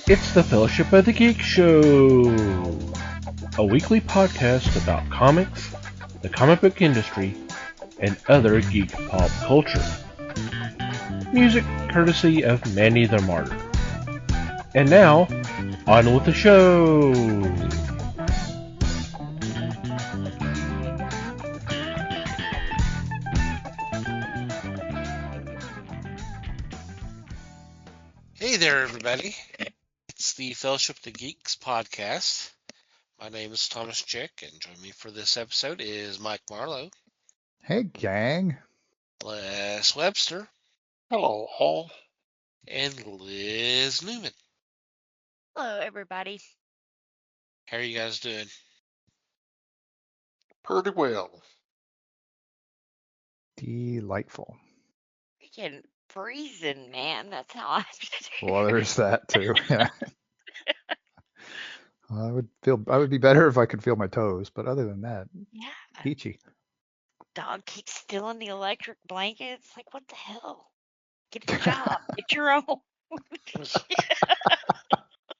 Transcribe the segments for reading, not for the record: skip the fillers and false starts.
It's the Fellowship of the Geek Show, a weekly podcast about comics, the comic book industry, and other geek pop culture. Music courtesy of Manny the Martyr. And now, on with the show! Hey there, everybody. It's the Fellowship of the Geeks podcast. My name is Thomas Chick, and joining me for this episode is Mike Marlowe, Hey, gang. Les Webster, Hello, all. and Liz Newman. Hello, everybody. How are you guys doing? Pretty well. Delightful. Freaking freezing, man. That's how I Well, there's that too. Yeah. I would be better if I could feel my toes, but other than that, Yeah. peachy. Dog keeps stealing the electric blanket. It's like, what the hell? Get a job. Get your own.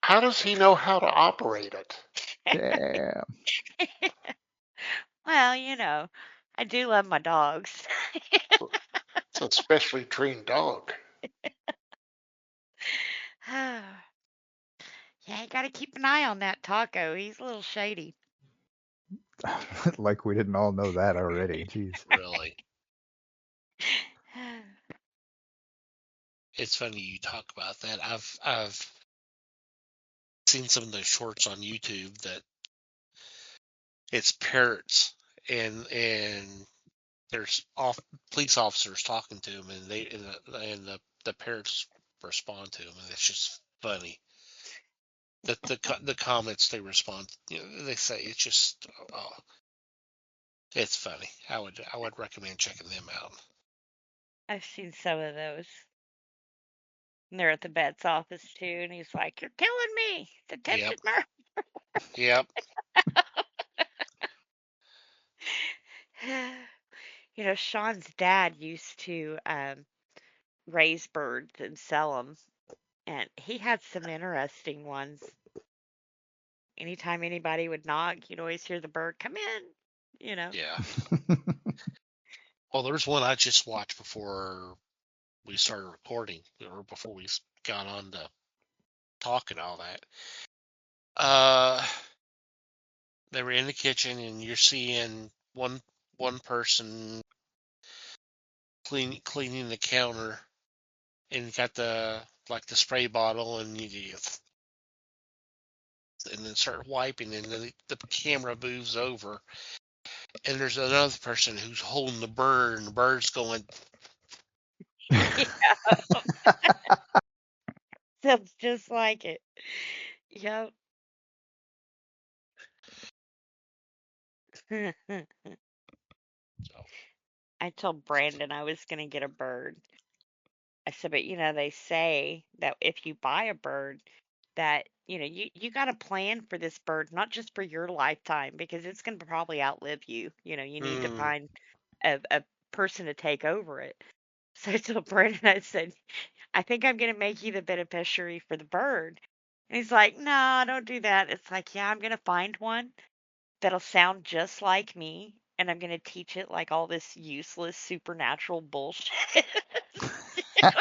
How does he know how to operate it? Damn. Well, you know, I do love my dogs. It's a specially trained dog. Yeah, you got to keep an eye on that taco. He's a little shady. Like we didn't all know that already. Jeez. Really? It's funny you talk about that. I've seen some of those shorts on YouTube that it's parrots and there's police officers talking to them, and the parrots respond to them, and it's just funny. The comments they respond, they say it's just it's funny. I would recommend checking them out. I've seen some of those. And they're at the vet's office too, and he's like, "You're killing me. It's attempted murder." Yep. You know, Sean's dad used to raise birds and sell them, and he had some interesting ones. Anytime anybody would knock, you'd always hear the bird come in, you know. Yeah. Well, there's one I just watched before we started recording, or before we got on to talk and all that. They were in the kitchen, and you're seeing one person cleaning the counter, and got the spray bottle, and and then start wiping, and then the camera moves over, and there's another person who's holding the bird, and the bird's going. Yeah. Sounds just like it. Yep. So, I told Brandon I was going to get a bird. I said, but you know, they say that if you buy a bird, that you got to plan for this bird, not just for your lifetime, because it's going to probably outlive you. You know, you need to find a person to take over it. So I told Brandon, I said, I think I'm going to make you the beneficiary for the bird. And he's like, no, don't do that. It's like, yeah, I'm going to find one that'll sound just like me, and I'm going to teach it like all this useless supernatural bullshit. I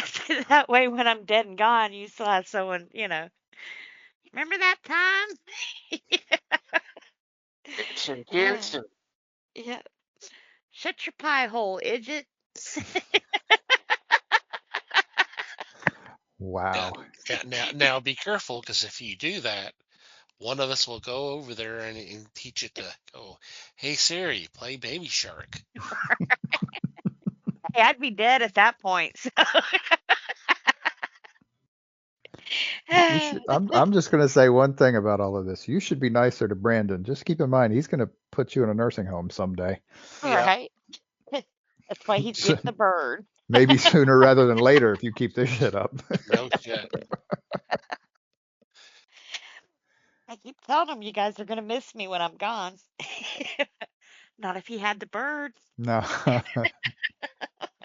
said, that way when I'm dead and gone, you still have someone, remember that time? Gibson. Yeah. Shut your pie hole, idiot. Wow. Now be careful, because if you do that, one of us will go over there and teach it to go, hey Siri, play Baby Shark. Hey, I'd be dead at that point. So. I'm just going to say one thing about all of this. You should be nicer to Brandon. Just keep in mind, he's going to put you in a nursing home someday. Right. That's why he's getting the bird. Maybe sooner rather than later if you keep this shit up. No shit. I keep telling him you guys are going to miss me when I'm gone. Not if he had the bird. No.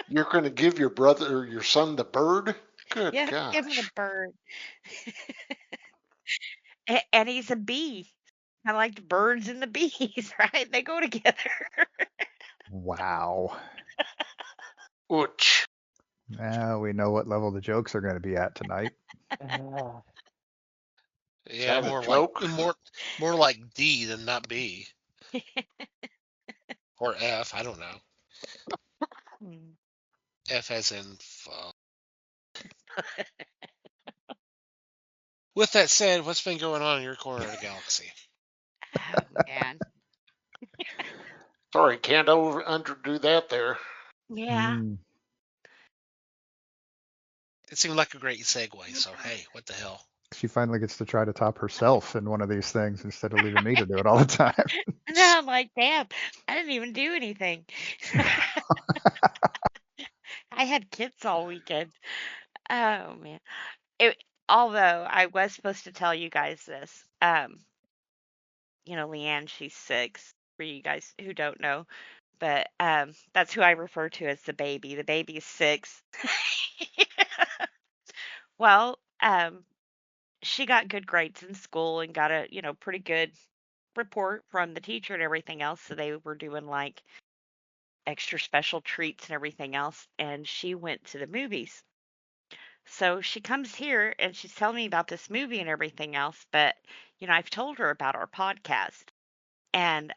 You're going to give your brother or your son the bird? Good Yeah, give him a gosh. bird. And he's a bee. I like the birds and the bees, right? They go together. Wow. Ouch. Now we know what level the jokes are going to be at tonight. Is Yeah, that a joke? more like D than not B or F. I don't know. Hmm. F as in. With that said, what's been going on in your corner of the galaxy? Oh man. Sorry, can't underdo that there. Yeah. Mm. It seemed like a great segue, so hey, what the hell? She finally gets to try to top herself in one of these things instead of leaving me to do it all the time. And then I'm like, damn, I didn't even do anything. I had kids all weekend. Oh man. Although I was supposed to tell you guys this. LeAnn, she's 6, for you guys who don't know. But that's who I refer to as the baby. The baby is 6. Well, she got good grades in school and got a, pretty good report from the teacher and everything else. So they were doing like extra special treats and everything else. And she went to the movies. So she comes here and she's telling me about this movie and everything else. But, I've told her about our podcast. And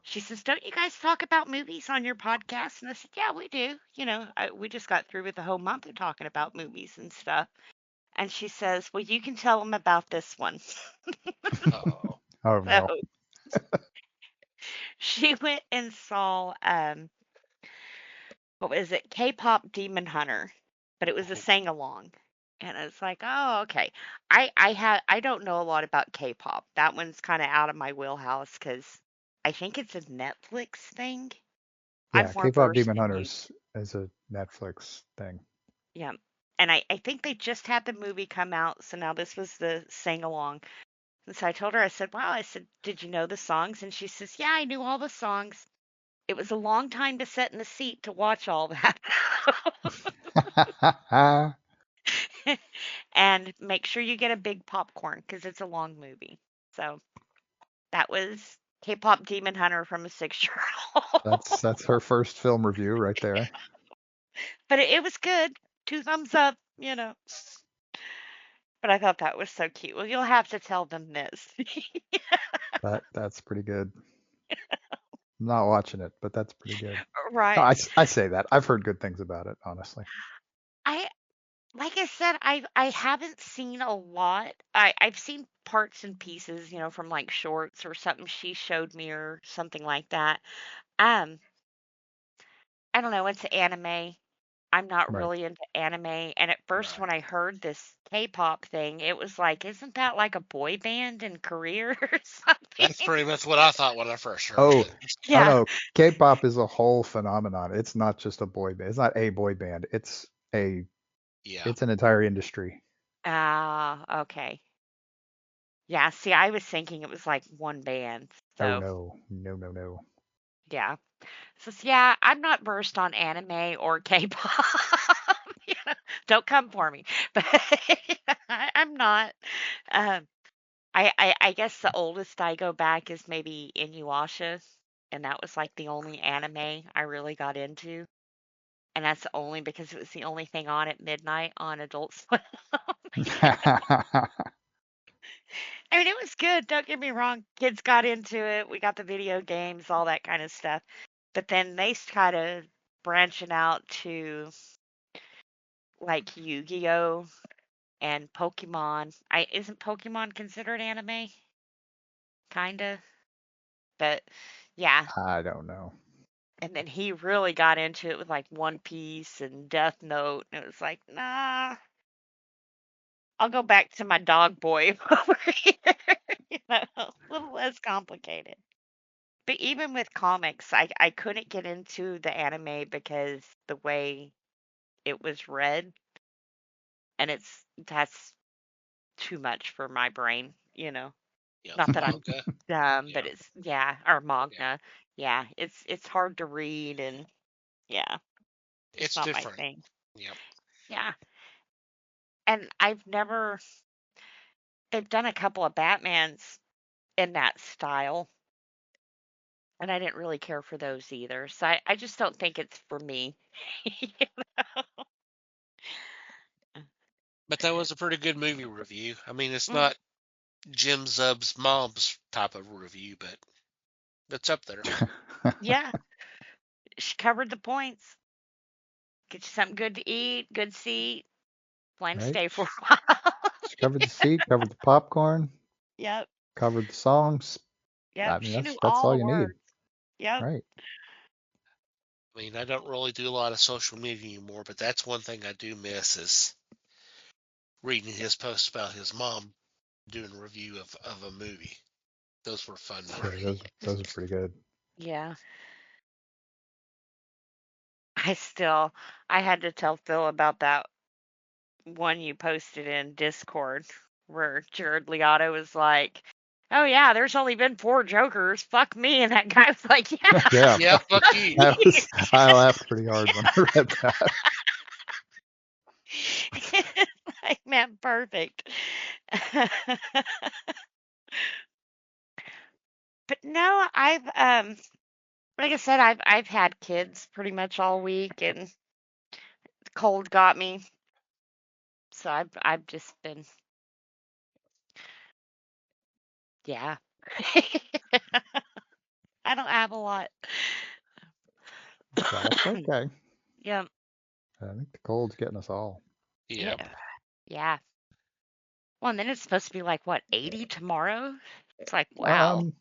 she says, "Don't you guys talk about movies on your podcast?" And I said, "Yeah, we do. We just got through with the whole month of talking about movies and stuff." And she says, "Well, you can tell them about this one." Uh-oh. Oh So no. she went and saw what was it? K-pop Demon Hunter, but it was a sing along. And it's like, oh, okay. I don't know a lot about K-pop. That one's kind of out of my wheelhouse because I think it's a Netflix thing. I'm Yeah, more K-pop versed Demon in you. Hunters is a Netflix thing. Yeah. And I think they just had the movie come out, so now this was the sing along. And so I told her, I said, wow, I said, did you know the songs? And she says, yeah, I knew all the songs. It was a long time to sit in the seat to watch all that. And make sure you get a big popcorn because it's a long movie. So that was K-pop Demon Hunter from a 6-year-old. That's her first film review right there. But it was good. 2 thumbs up. But I thought that was so cute. Well, you'll have to tell them this. That's pretty good. I'm not watching it, but that's pretty good. No, Right. I say that. I've heard good things about it, honestly. I Like I said, I haven't seen a lot. I've seen parts and pieces, from like shorts or something she showed me or something like that. Um, I don't know, it's anime. I'm not Right. really into anime. And at first Right. when I heard this K-pop thing, it was like, isn't that like a boy band in Korea or something? That's pretty much what I thought when I first heard Oh, it. oh Yeah. no. K-pop is a whole phenomenon. It's not just a boy band. It's not a boy band. It's Yeah. an entire industry. Ah, okay. Yeah, see, I was thinking it was like one band. Oh So, no. No, no, no. yeah. So, yeah, I'm not versed on anime or K-pop. Don't come for me. But I'm not. Um, I guess the oldest I go back is maybe Inuyasha, and that was like the only anime I really got into. And that's only because it was the only thing on at midnight on Adult Swim. I mean, it was good. Don't get me wrong. Kids got into it. We got the video games, all that kind of stuff. But then they started branching out to like Yu-Gi-Oh and Pokemon. I Isn't Pokemon considered anime? Kinda. But yeah. I don't know. And then he really got into it with like One Piece and Death Note. And it was like, nah, I'll go back to my dog boy over here. A little less complicated. But even with comics, I couldn't get into the anime because the way it was read, and that's too much for my brain. Yeah. Not that I'm Manga. dumb, Yeah. but or Yeah. manga. Yeah, it's hard to read and yeah, just It's not my different. thing. Yep. Yeah. and they've done a couple of Batmans in that style, and I didn't really care for those either. So I just don't think it's for me. But that was a pretty good movie review. I mean, it's Mm, not Jim Zub's mom's type of review, but it's up there. yeah, she covered the points. Get you something good to eat, good seat, plan to Right? stay for a while. She covered the seat, covered the popcorn, Yep, covered the songs. yep. I mean, She knew that's all all the you need, words. Yep. right? I mean, I don't really do a lot of social media anymore, but that's one thing I do miss is reading his posts about his mom doing a review of a movie. Those were fun to Yeah, read. those are pretty good. Yeah. I had to tell Phil about that one you posted in Discord where Jared Leotto was like, "Oh yeah, there's only been 4 Jokers. Fuck me." And that guy was like, "Yeah." Yeah, Yeah, fuck you. I laughed pretty hard when I read that. Like, man, perfect. But no, like I said, I've had kids pretty much all week, and the cold got me, so I've just been, yeah. I don't have a lot. That's okay. Yeah, I think the cold's getting us all. yeah, Yep. yeah. Well, and then it's supposed to be like what, 80 tomorrow? It's like, wow. Um,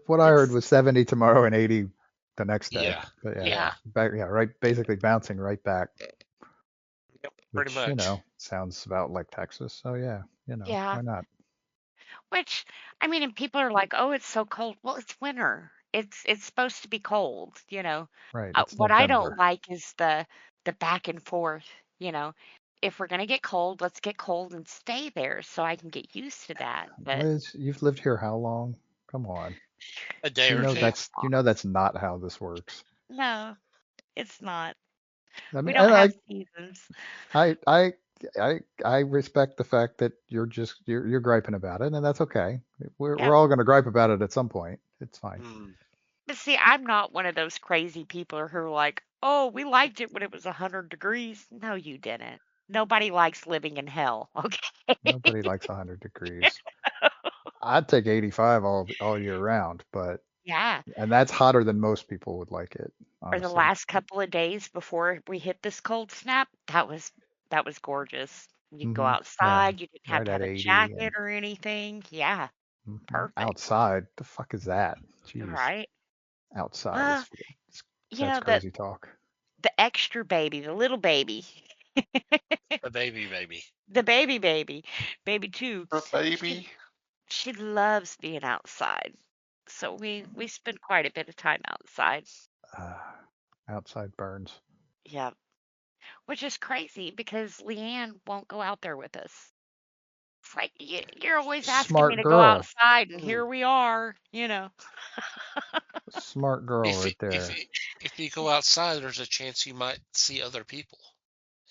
what I heard It's was 70 tomorrow and 80 the next day. Yeah. But yeah, Yeah. right, basically bouncing right back, Yep. Pretty which, much. sounds about like Texas. So yeah, yeah. why not? Which I mean, and people are like, "Oh, it's so cold." Well, it's winter. It's supposed to be cold. Right, it's What I don't November. like is the back and forth. You know, if we're gonna get cold, let's get cold and stay there so I can get used to that. But Liz, you've lived here how long? Come on. A day or two. That's not how this works. no, it's not. I We mean, don't and have seasons. I, I, I respect the fact that you're griping about it, and that's okay. We're Yep. all gonna gripe about it at some point. It's fine. Mm. But see, I'm not one of those crazy people who are like, "Oh, we liked it when it was 100 degrees." No, you didn't. Nobody likes living in hell. Okay. Nobody likes 100 degrees. I'd take 85 all year round, Yeah. and that's hotter than most people would like it, Or the honestly. last couple of days before we hit this cold snap, that was gorgeous. You could go Yeah, outside, you didn't have right to at have a 80 jacket or anything. Yeah, perfect. outside. The fuck is that? Jeez, Right? outside Well, that's the crazy talk. the extra baby, the little baby, A baby. the baby, baby two, The she baby. she loves being outside. So we spend quite a bit of time outside. Uh, outside burns. Yeah. Which is crazy because LeAnn won't go out there with us. It's like you're always asking me Smart to go girl. outside, and Mm. here we are. Smart girl If right it, if there. it, if you go outside, there's a chance you might see other people.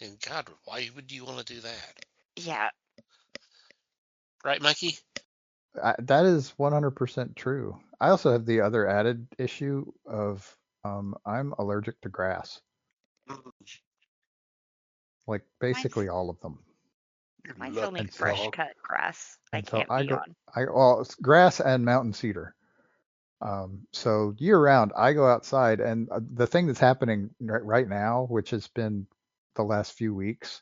And God, why would you want to do that? Yeah. Right, Mikey? That is 100% true. I also have the other added issue of I'm allergic to grass, Mm. like Mine's basically all of them. You're mine's only lucky, And so fresh dog. cut grass. I and so can't be on. it's grass and mountain cedar. So year round, I go outside, and the thing that's happening right now, which has been the last few weeks,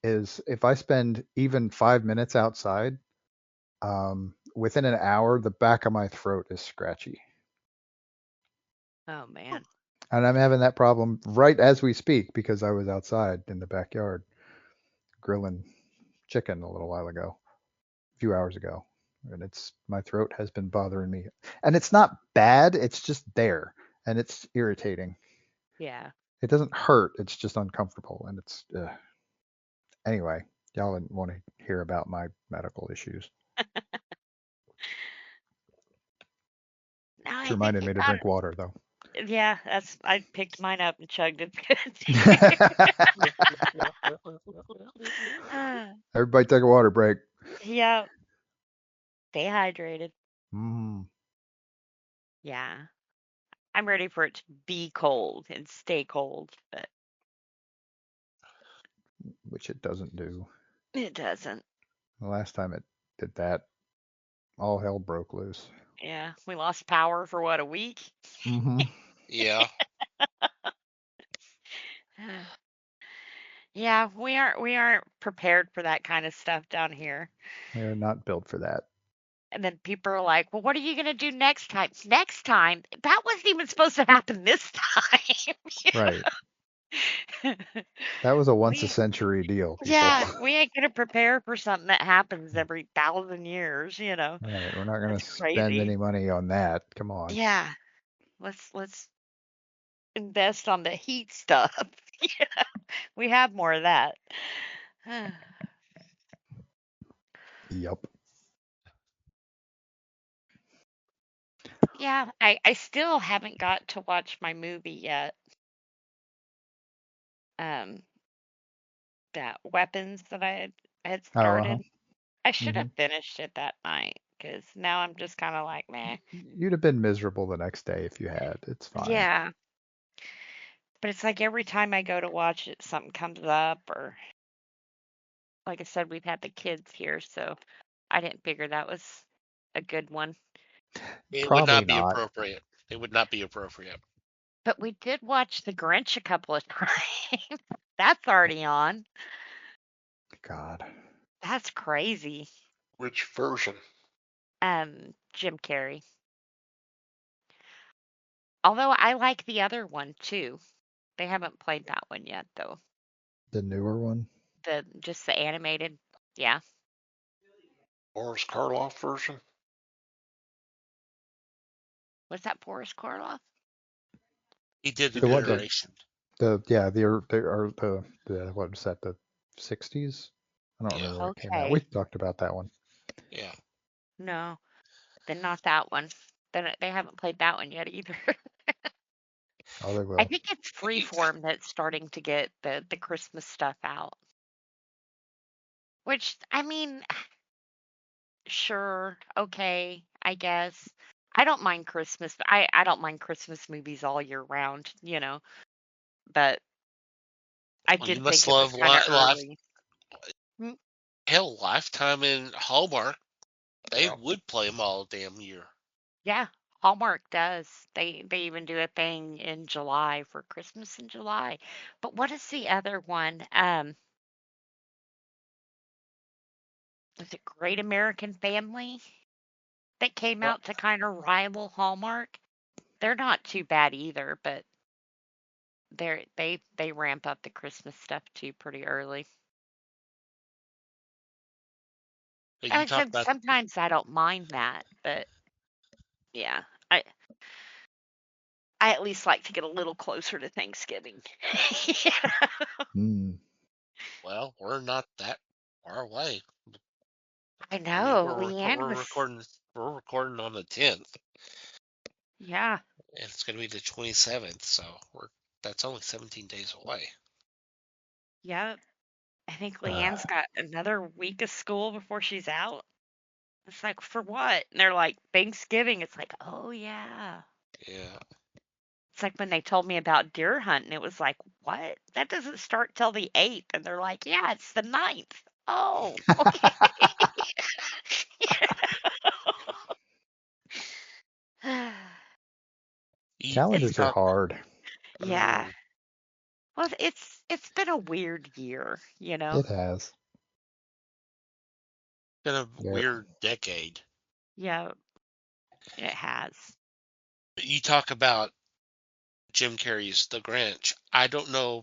is if I spend even 5 minutes outside, within an hour, the back of my throat is scratchy. Oh man. And I'm having that problem right as we speak because I was outside in the backyard grilling chicken a little while ago, a few hours ago. And my throat has been bothering me. And it's not bad, it's just there. And it's irritating. Yeah. It doesn't hurt, it's just uncomfortable. And anyway, y'all didn't want to hear about my medical issues. Now Which I think reminded me to about drink water, though. Yeah, I picked mine up and chugged it. Everybody take a water break. Yeah, stay hydrated. Mm, Yeah, I'm ready for it to be cold and stay cold, but which it doesn't do. it doesn't. The last time it did that, all hell broke loose. Yeah, we lost power for what, a week? Mm-hmm. Yeah. Yeah, we aren't prepared for that kind of stuff down here. We are not built for that. And then people are like, "Well, what are you going to do next time?" Next time? That wasn't even supposed to happen this time. Right. That was a once a We century deal, people. Yeah, we ain't going to prepare for something that happens every 1,000 years, Right. We're not going to That's spend any crazy. money on that. Come on. Yeah, let's invest on the heat stuff. Yeah, we have more of that. Yup. Yeah, I still haven't got to watch my movie yet. Um, that weapons that I had Oh, started. I should hmm have finished it that night because now I'm just kind of like, meh. You'd have been miserable the next day if you had. It's fine. Yeah, but it's like every time I go to watch it, something comes up, or like I said, we've had the kids here, so I didn't figure that was a good one. It would Probably not be not. appropriate. It would not be appropriate. But we did watch The Grinch a couple of times. That's already on. God. That's crazy. Which version? Jim Carrey. Although I like the other one too. They haven't played that one yet though. The newer one? Just the animated. Yeah. Boris Karloff version? Was that Boris Karloff? He did the The what? narration. The what was that? The 60s? I don't Yeah. remember when it came out. We Okay. talked about that one. Yeah. No, then not that one. Then they haven't played that one yet either. Oh, they I will. think it's Freeform that's starting to get the Christmas stuff out. Which I mean, sure, okay, I guess. I don't mind Christmas. I don't mind Christmas movies all year round. But I Well, you did must think it was love kind of Life. early. Mm, Hell, Lifetime and Hallmark. They Yeah. would play them all damn year. Yeah, Hallmark does. They even do a thing in July for Christmas in July. But what is the other one? Was it Great American Family that came Well, out to kind of rival Hallmark? They're not too bad either, but they ramp up the Christmas stuff too pretty early. you Like I talk said, about sometimes I don't mind that, but yeah, I at least like to get a little closer to Thanksgiving. Hmm. well, we're not that far away. I I mean, know, LeAnn was, we're recording on the 10th, yeah, and it's going to be the 27th, so that's only 17 days away. yeah. I think LeAnn's got another week of school before she's out. It's like, for what? And they're like, Thanksgiving. It's like, oh yeah. Yeah. It's like when they told me about deer hunting, it was like, what? That doesn't start till the 8th. And they're like, yeah, it's the 9th. Oh, okay. It's Calendars are hard. yeah. Well, it's been a weird year. It has. Been a Yeah. weird decade. Yeah, it has. You talk about Jim Carrey's The Grinch. I don't know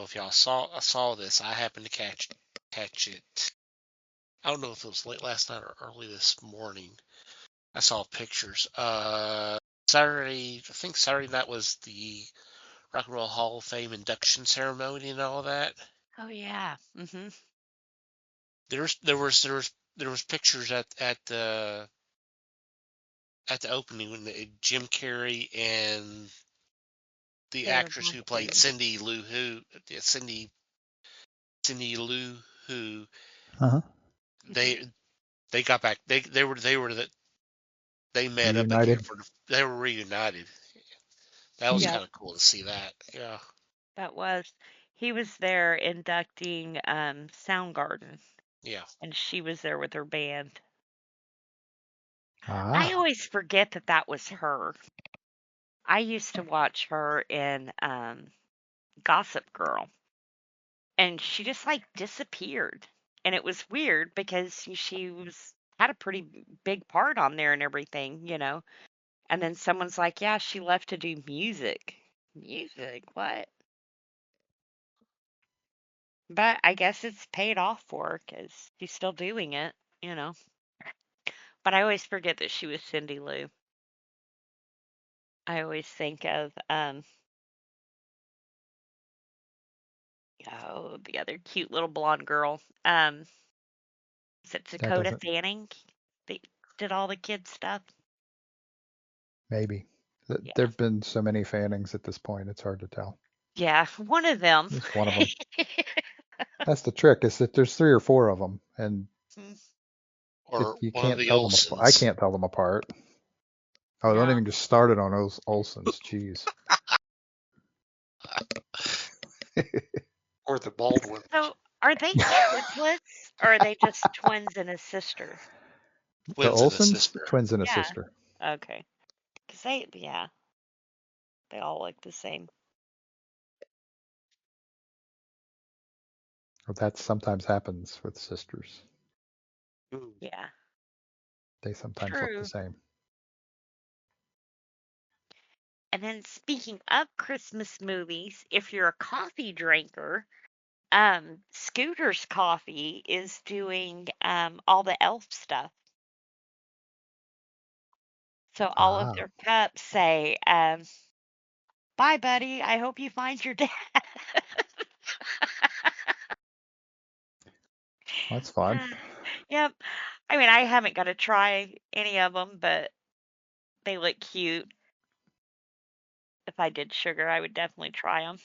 if y'all saw this. I happened to catch it. I don't know if it was late last night or early this morning. I saw pictures. Saturday, I think Saturday night was the Rock and Roll Hall of Fame induction ceremony and all that. Oh yeah. Mhm. There was pictures at at the opening when Jim Carrey and the They were actress who both played weird. Cindy Lou Who, Uh-huh. they got back. They met up again Reunited. they were reunited. That was Hmm. Yep, kind of cool to see that. Yeah. that was. He was there inducting Soundgarden, Yeah. and she was there with her band. I Ah. always forget that that was her. I used to watch her in Gossip Girl, and she just like disappeared, and it was weird because she was had a pretty big part on there and everything, you know. And then someone's like, "Yeah, she left to do music." Music, what? But I guess it's paid off for her because she's still doing it, you know. But I always forget that she was Cindy Lou. I always think of oh, the other cute little blonde girl. Is it That Dakota doesn't. Fanning? They did all the kids stuff. Maybe. Yeah. There've been so many Fannings at this point, it's hard to tell. Yeah, one of them. Just one of them. That's the trick, is that there's 3 or 4 of them, and Or you one of can't the tell them apart. I Olsons. can't tell them apart. Oh, don't No. even get started on those Olsons. Jeez. Or the Baldwins. So, are they triplets or are they just twins and a sister? The Twins and a Olsons, sister. twins and a Yeah. sister. Okay. Because yeah, they all look the same. Well, that sometimes happens with sisters. Ooh. Yeah. They sometimes look the True. same. And then speaking of Christmas movies, if you're a coffee drinker, Scooter's Coffee is doing all the elf stuff. So all of Ah, their cups say, "Bye, buddy. I hope you find your dad." that's fun. Yep. I mean, I haven't got to try any of them, but they look cute. If I did sugar, I would definitely try them.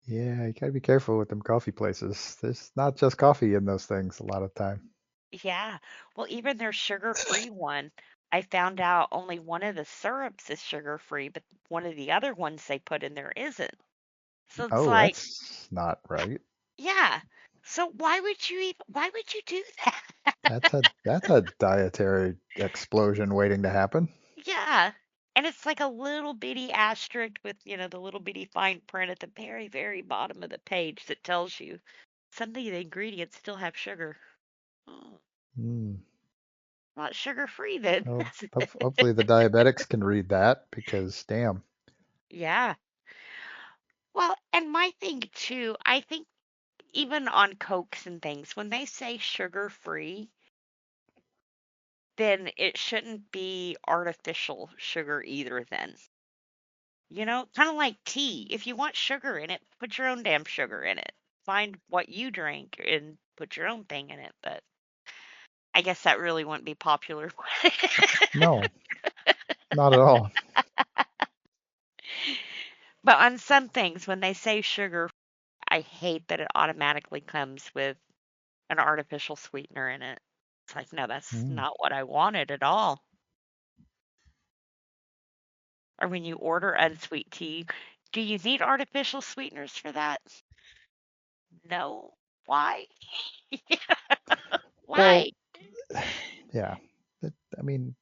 Yeah, you gotta be careful with them coffee places. There's not just coffee in those things a lot of time. Yeah. Well, even their sugar-free one, I found out only one of the syrups is sugar-free, but one of the other ones they put in there isn't. So it's Oh, like, that's not right. yeah. So why would you do that? That's a dietary explosion waiting to happen. Yeah. And it's like a little bitty asterisk with, the little bitty fine print at the very, very bottom of the page that tells you some of the ingredients still have sugar. Oh, Mm. not sugar-free then. Well, hopefully the diabetics can read that because damn. Yeah. Well, and my thing too, I think even on Cokes and things, when they say sugar-free, then it shouldn't be artificial sugar either then. Kind of like tea. If you want sugar in it, put your own damn sugar in it. Find what you drink and put your own thing in it. But I guess that really wouldn't be popular. No, not at all. But on some things, when they say sugar, I hate that it automatically comes with an artificial sweetener in it. It's like, no, that's Mm. not what I wanted at all. Or when you order unsweet tea, do you need artificial sweeteners for that? No. Why? Well, Why? yeah. I mean,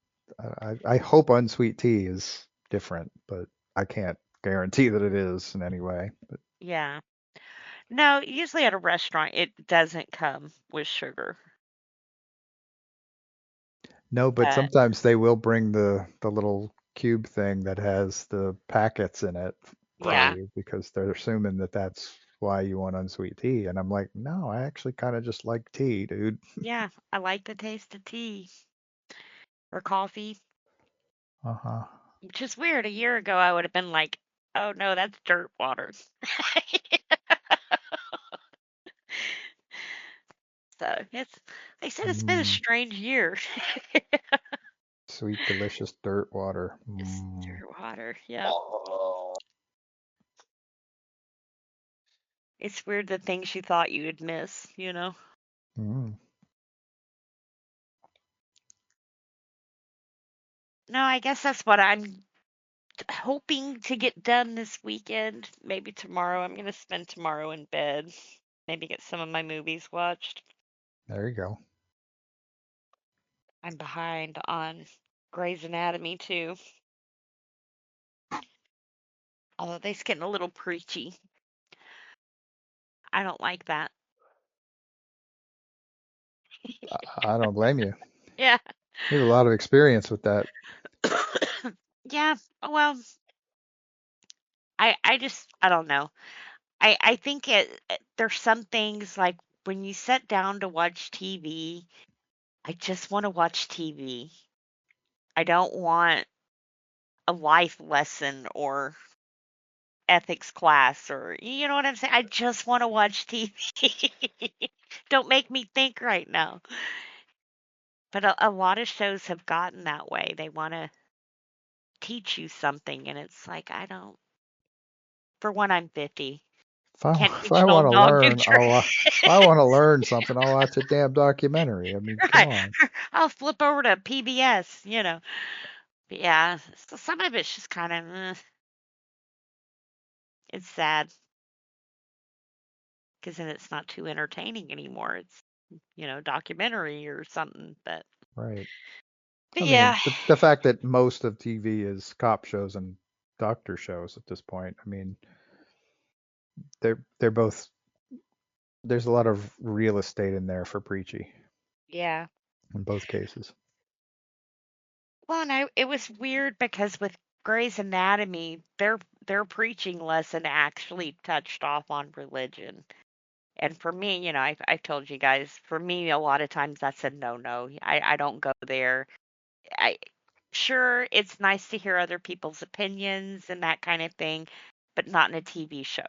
I hope unsweet tea is different, but I can't guarantee that it is in any way. But Yeah. No, usually at a restaurant, it doesn't come with sugar. no, but But sometimes they will bring the little cube thing that has the packets in it for yeah, Right. you because they're assuming that that's why you want unsweet tea. And I'm like, no, I actually kind of just like tea, dude. yeah, I like the taste of tea or coffee, Uh-huh. which is weird. A year ago, I would have been like, oh no, that's dirt water. So they said it's been a strange year. Sweet, delicious dirt water. It's dirt water. Yeah. It's weird the things you thought you would miss, you know? Mm. No, I guess that's what I'm hoping to get done this weekend. Maybe tomorrow. I'm going to spend tomorrow in bed. Maybe get some of my movies watched. There you go. I'm behind on Grey's Anatomy too. Although they's getting a little preachy. I don't like that. I don't blame you. Yeah. You have a lot of experience with that. Yeah. Well, I don't know. I think there's some things like when you sit down to watch TV, I just want to watch TV. I don't want a life lesson or ethics class or you know what I'm saying? I just want to watch TV. Don't make me think right now. But a lot of shows have gotten that way. They want to teach you something and it's like I don't. For one, I'm 50. Can't If teach I an want old to dog new learn, tricks. if I want to learn something, I'll watch a damn documentary. I mean, come Right. on. I'll flip over to PBS, you know. But yeah, so some of it's just kind of, it's sad because then it's not too entertaining anymore. It's, documentary or something. Right. But I yeah, mean, the fact that most of TV is cop shows and doctor shows at this point. I mean, they're both. There's a lot of real estate in there for preachy yeah. in both cases. Well, and it was weird because with Grey's Anatomy, their preaching lesson actually touched off on religion. And for me, I've told you guys, for me, a lot of times that's a no-no. I don't go there. I Sure, it's nice to hear other people's opinions and that kind of thing, but not in a TV show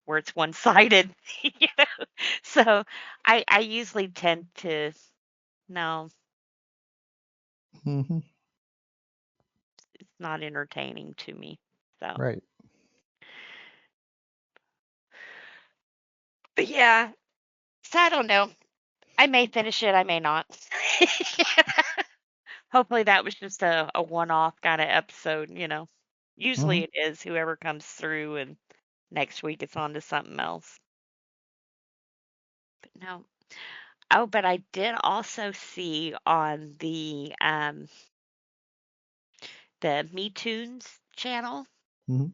where it's one-sided, you know. So I usually tend to no, Hmm. it's not entertaining to me. So, Right. but yeah, so I don't know. I may finish it, I may not. Hopefully that was just a one-off kind of episode, you know. Hmm. Usually it is whoever comes through and next week it's on to something else. But no. Oh, but I did also see on the Me Tunes channel Hmm.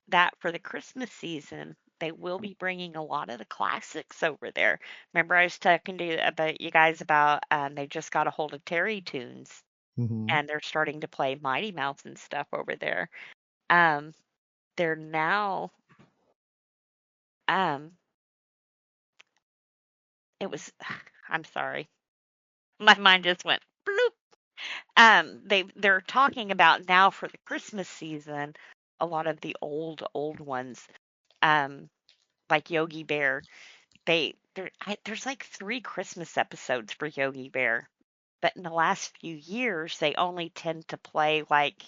that for the Christmas season they will be bringing a lot of the classics over there. Remember I was talking to you guys about they just got a hold of Terry Tunes Hmm. and they're starting to play Mighty Mouse and stuff over there. Um, they're now um it was I'm sorry. My mind just went bloop. They're talking about now for the Christmas season a lot of the old ones. Um like Yogi Bear. There's like 3 Christmas episodes for Yogi Bear. But in the last few years they only tend to play like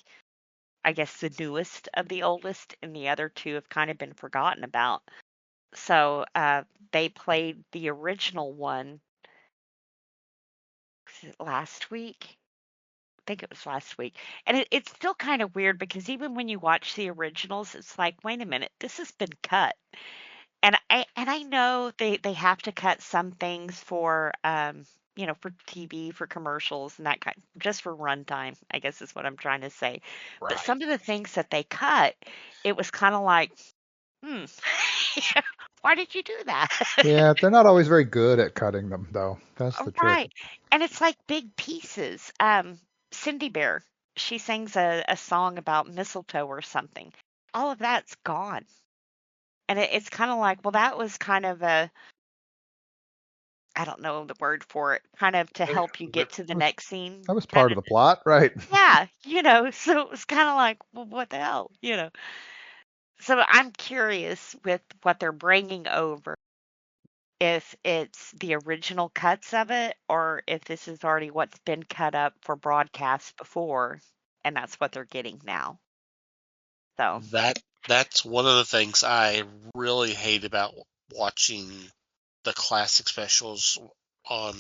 I guess the newest of the oldest and the other 2 have kind of been forgotten about. So they played the original one was it last week? I think it was last week. And it's still kind of weird because even when you watch the originals, it's like, wait a minute, this has been cut. And I know they have to cut some things for for TV, for commercials and that kind just for runtime, I guess is what I'm trying to say. But Right. some of the things that they cut, it was kind of like, hmm, why did you do that? Yeah, they're not always very good at cutting them, though. That's the trick. Right. And it's like big pieces. Cindy Bear, she sings a song about mistletoe or something. All of that's gone. And it's kind of like, well, that was kind of I don't know the word for it, kind of to help you get to the That was next scene. that was Kind part of of, the plot, right? yeah, so it was kind of like, well, what the hell? So I'm curious with what they're bringing over if it's the original cuts of it or if this is already what's been cut up for broadcast before, and that's what they're getting now. So, That's one of the things I really hate about watching the classic specials on.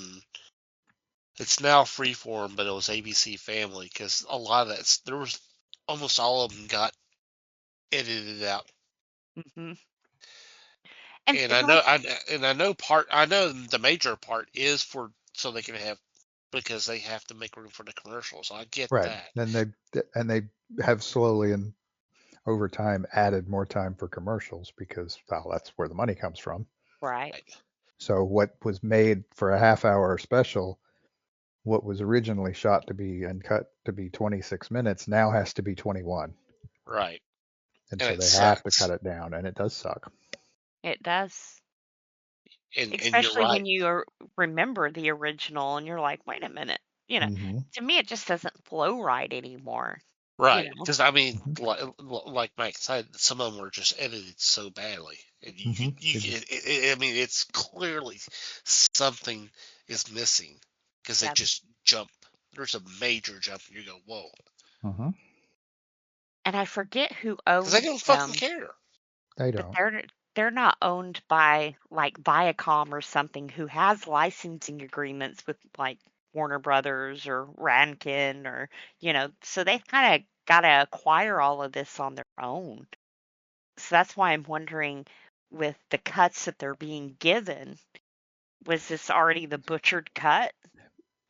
It's now Freeform, but it was ABC Family because a lot of there was almost all of them got edited out. and And like, I know the major part is for so they can have because they have to make room for the commercials. I get Right. that. And they have slowly and over time added more time for commercials because, well, that's where the money comes from. right. So what was made for a half hour special, what was originally shot to be and cut to be 26 minutes now has to be 21. Right. And And so it they have to sucks. cut it down, and it does suck. It does. And you're Especially right. when you remember the original and you're like, wait a minute. Mm-hmm. To me, it just doesn't flow right anymore. Right. Because I mean, Mm-hmm. like Mike said, some of them were just edited so badly, and Mm-hmm. I mean, it's clearly something is missing because they Yep. just jump. There's a major jump, and you go, whoa, Mm-hmm. And I forget who because they owns don't fucking them, care. They but don't. they're not owned by like Viacom or something who has licensing agreements with like Warner Brothers or Rankin or so they've kind of got to acquire all of this on their own. So that's why I'm wondering with the cuts that they're being given, was this already the butchered cut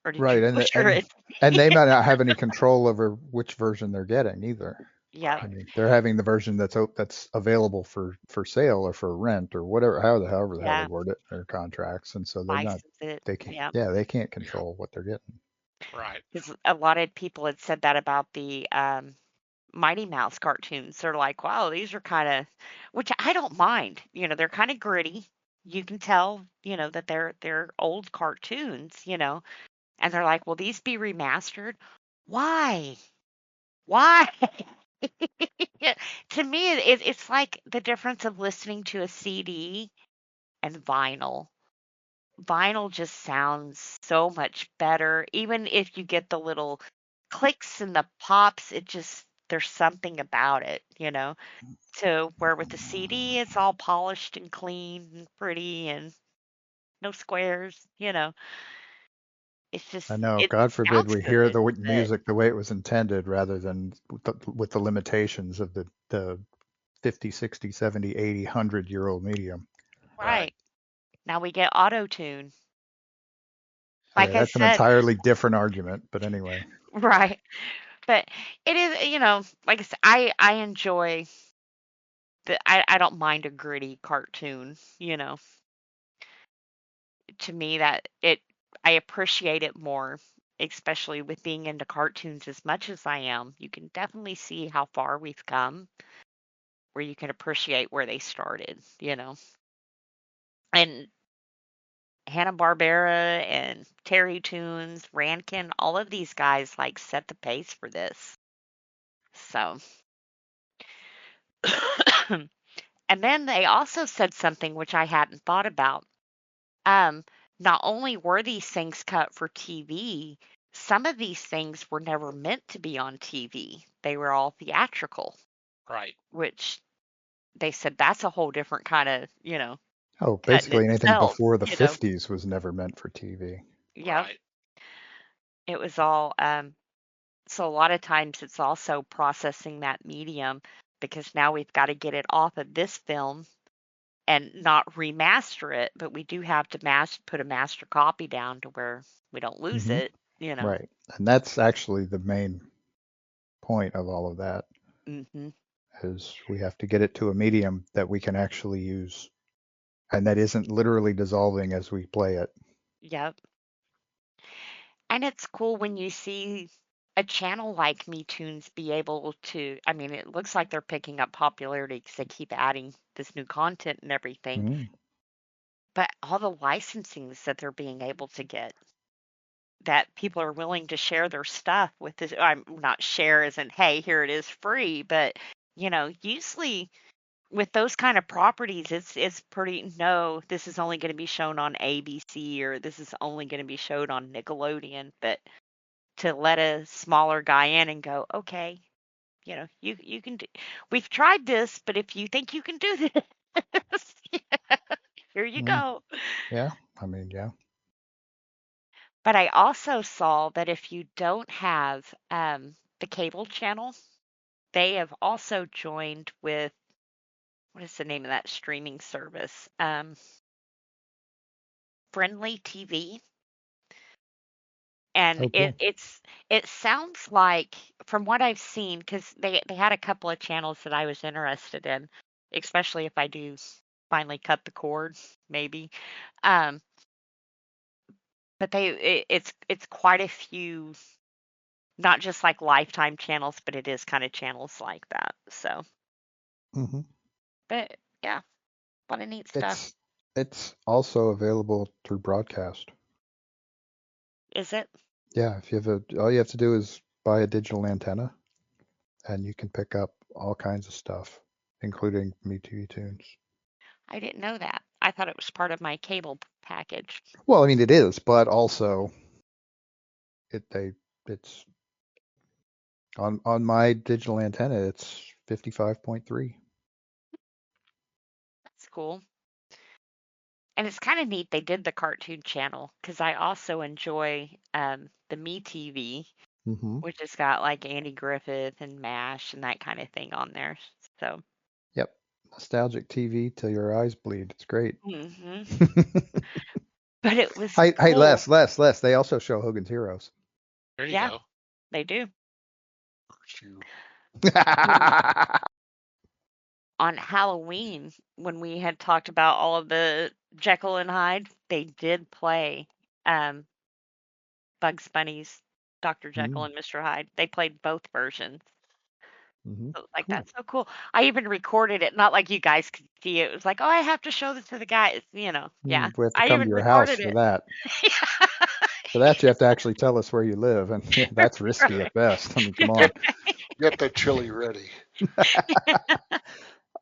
or did you Right, butcher it? and they might not have any control over which version they're getting either. Yep. I Right. mean, they're having the version that's available for sale or for rent or whatever, however the hell they Yeah. word it in their contracts, and so License it. they can't, Yep. they can't control what they're getting. Right. Because a lot of people had said that about the Mighty Mouse cartoons. They're like, wow, these are kind of, which I don't mind. They're kind of gritty. You can tell, that they're old cartoons, and they're like, will these be remastered? Why? Why? To me, it's like the difference of listening to a CD and vinyl. Vinyl just sounds so much better. Even if you get the little clicks and the pops, there's something about it, to where with the CD, it's all polished and clean and pretty and no squares. It's I just, know, it God forbid sounds we hear good, the but music the way it was intended rather than with the limitations of the 50, 60, 70, 80, 100-year-old medium. Right. right. Now we get auto tune. Yeah, Like I that's an said, entirely different argument, but anyway. right. But it is, like I said, I enjoy I don't mind a gritty cartoon. To me I appreciate it more, especially with being into cartoons as much as I am. You can definitely see how far we've come, where you can appreciate where they started. And Hanna-Barbera and Terry Toons, Rankin, all of these guys like set the pace for this. So, and then they also said something which I hadn't thought about. Um, Not only were these things cut for TV, some of these things were never meant to be on TV. They were all theatrical, Right. which they said that's a whole different kind of, Oh, cut in basically anything itself, before the 50s was never meant for TV. Yep. Right. It was all so a lot of times it's also processing that medium because now we've got to get it off of this film and not remaster it, but we do have to put a master copy down to where we don't lose Hmm. it. Right. And that's actually the main point of all of that Mm-hmm. is we have to get it to a medium that we can actually use and that isn't literally dissolving as we play it. Yep. And it's cool when you see a channel like MeToons be able to, I mean, it looks like they're picking up popularity because they keep adding this new content and everything, Mm. but all the licensings that they're being able to get, that people are willing to share their stuff with this. I'm not share as in, hey, here it is free, but usually with those kind of properties, it's pretty. No, this is only going to be shown on ABC, or this is only going to be shown on Nickelodeon. But to let a smaller guy in and go, okay, you can do. We've tried this, but if you think you can do this, here you Mm, go. yeah, I mean, yeah. But I also saw that if you don't have the cable channel, they have also joined with, what is the name of that streaming service? Friendly TV. And Oh, cool. it sounds like, from what I've seen, because they had a couple of channels that I was interested in, especially if I do finally cut the cord, maybe. Um, but it's quite a few, not just like Lifetime channels, but it is kind of channels like that. So, Hmm. but yeah, a lot of neat stuff. It's also available through broadcast. Is it? Yeah, if you have all you have to do is buy a digital antenna, and you can pick up all kinds of stuff, including MeTV Tunes. I didn't know that. I thought it was part of my cable package. Well, I mean, it is, but also it's on my digital antenna. It's 55.3. That's cool. And it's kind of neat they did the cartoon channel, because I also enjoy the MeTV, Mm-hmm. which has got like Andy Griffith and MASH and that kind of thing on there. So, Yep. Nostalgic TV till your eyes bleed. It's great. hmm but it was Hey, cool. Les. They also show Hogan's Heroes. There you Yeah, go. they do. You- And on Halloween, when we had talked about all of the Jekyll and Hyde, they did play um, Bugs Bunny's Dr. Jekyll Mm, and Mr. Hyde. They played both versions. mm-hmm. So, like, Cool. that's so cool. I even recorded it, not like you guys could see it. It was like, oh, I have to show this to the guys. Yeah. We have to I come to even your house recorded for it. that. For that, you have to actually tell us where you live, and that's risky Right. at best. I mean, come on. Get the chili ready.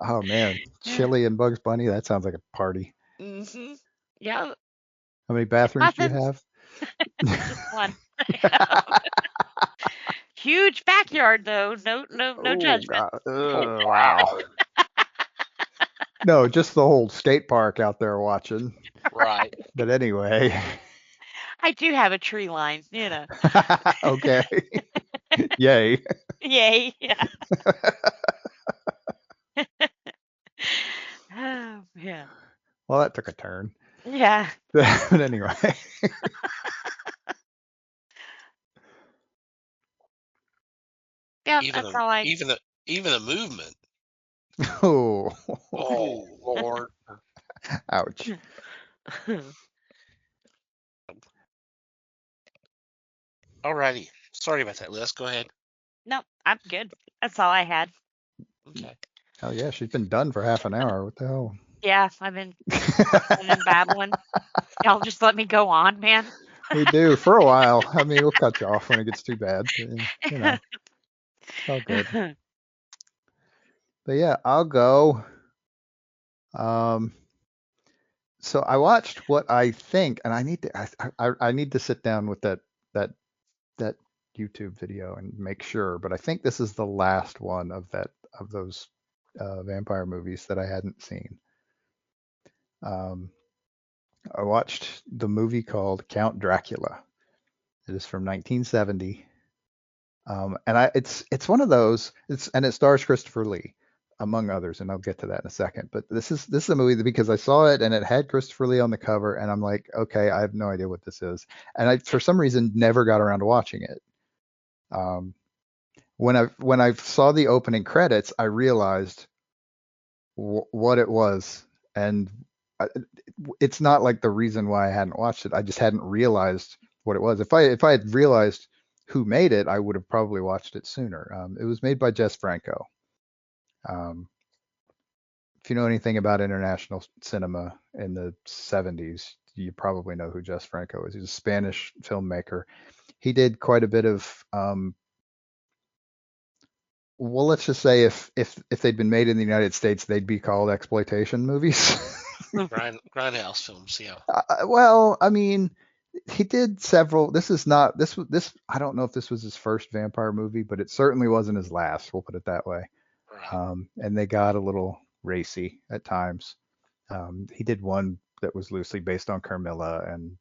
Oh man, Chili and Bugs Bunny. That sounds like a party. Mm-hmm. Yeah. How many bathrooms do you Nothing. have? Just one. Huge backyard though. No Oh judgment. God! Oh, Wow. No, just the whole state park out there watching. Right. But anyway, I do have a tree line. okay. Yay. Yay. Yeah. Oh, yeah. Well, that took a turn. Yeah. But anyway. Yeah, Even that's the all I. even the even the movement. Oh, Oh, oh Lord. ouch. alrighty. Sorry about that, Liz. Go ahead. No, I'm good. That's all I had. Okay. Oh yeah, she's been done for half an hour. What the hell? Yeah, I've been babbling and babbling. Y'all just let me go on, man. We do for a while. I mean, we'll cut you off when it gets too bad. But, it's all good. But yeah, I'll go. Um, so I watched what I think, and I need to sit down with that that YouTube video and make sure. But I think this is the last one of those vampire movies that I hadn't seen. Um, I watched the movie called Count Dracula. It is from 1970. And it's one of those. And it stars Christopher Lee, among others, and I'll get to that in a second. But this is a movie that, because I saw it and it had Christopher Lee on the cover, and I'm like, okay, I have no idea what this is, and I for some reason never got around to watching it. Um, when I saw the opening credits, I realized what it was, and I, it's not like the reason why I hadn't watched it. I just hadn't realized what it was. If I had realized who made it, I would have probably watched it sooner. It was made by Jess Franco. Um, if you know anything about international cinema in the 70s, you probably know who Jess Franco is. He's a Spanish filmmaker. He did quite a bit of Well, let's just say if they'd been made in the United States, they'd be called exploitation movies. Grindhouse films, yeah. Well, I mean, he did several. This is not this. I don't know if this was his first vampire movie, but it certainly wasn't his last. We'll put it that way. Right. And they got a little racy at times. He did one that was loosely based on Carmilla, and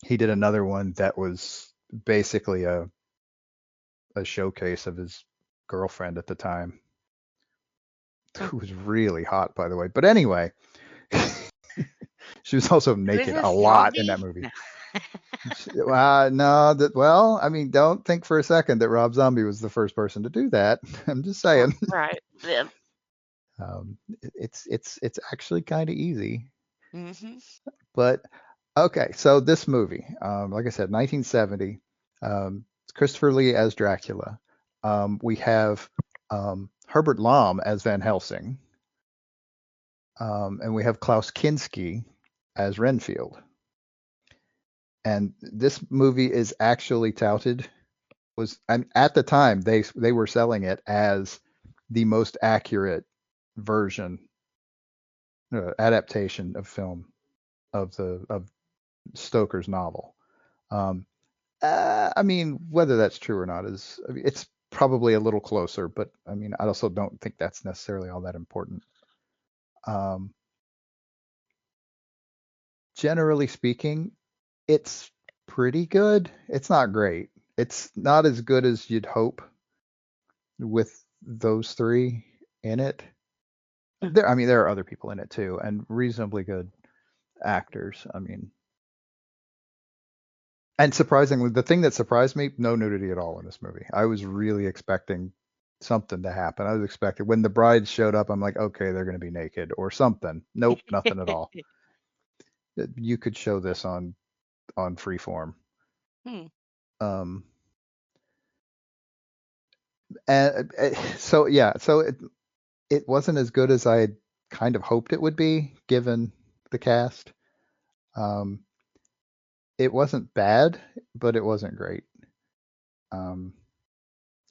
he did another one that was basically a showcase of his girlfriend at the time, who was really hot, by the way. But anyway, she was also Who is naked this a lot in that zombie? movie. No. No, well, I mean, don't think for a second that Rob Zombie was the first person to do that. I'm just saying. Right. Yeah. It's actually kind of easy. Mm-hmm. But okay, so this movie, like I said, 1970, it's Christopher Lee as Dracula. We have Herbert Lom as Van Helsing, and we have Klaus Kinski as Renfield. And this movie is actually touted and at the time they were selling it as the most accurate version adaptation of film of Stoker's novel. Um, I mean, whether that's true or not I mean, it's probably a little closer, but I mean, I also don't think that's necessarily all that important. Um, Generally speaking, it's pretty good. It's not great. It's not as good as you'd hope with those three in it. I mean, there are other people in it too, and reasonably good actors. I mean, and surprisingly, the thing that surprised me, no nudity at all in this movie. I was really expecting something to happen. I was expecting when the brides showed up, I'm like, okay, they're going to be naked or something. Nope, nothing at all. You could show this on Freeform. Hmm. Um, and so yeah, so it wasn't as good as I had kind of hoped it would be, given the cast. Um, it wasn't bad, but it wasn't great. Um,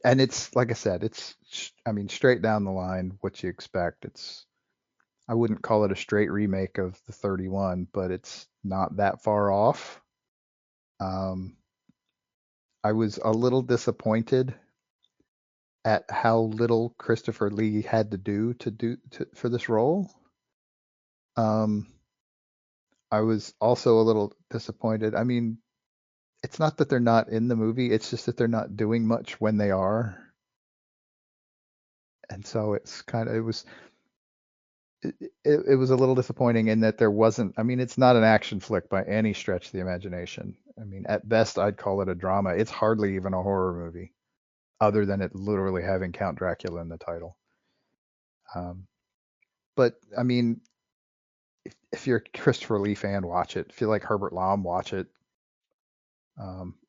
and it's like I said, I mean, straight down the line, what you expect. I wouldn't call it a straight remake of the 31, but it's not that far off. Um, I was a little disappointed at how little Christopher Lee had to do for this role. I was also a little disappointed. I mean, it's not that they're not in the movie, it's just that they're not doing much when they are. And so it was a little disappointing in that there wasn't, I mean, it's not an action flick by any stretch of the imagination. I mean, at best I'd call it a drama. It's hardly even a horror movie, other than it literally having Count Dracula in the title. But I mean, if you're a Christopher Lee fan, watch it. If you like Herbert Lom, watch it.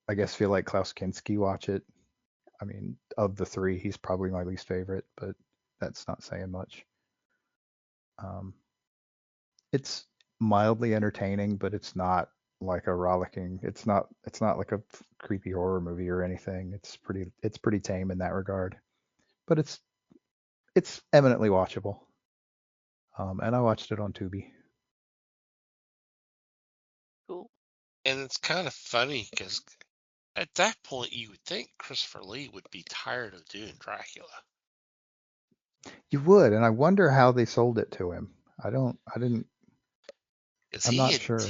I guess if you like Klaus Kinski, watch it. I mean, of the three, he's probably my least favorite, but that's not saying much. Um, it's mildly entertaining, but it's not like a rollicking. It's not like a creepy horror movie or anything. It's pretty tame in that regard, but it's eminently watchable. And I watched it on Tubi. Cool. And it's kind of funny because at that point you would think Christopher Lee would be tired of doing Dracula. You would, and I wonder how they sold it to him. I didn't. Because I'm he not had sure.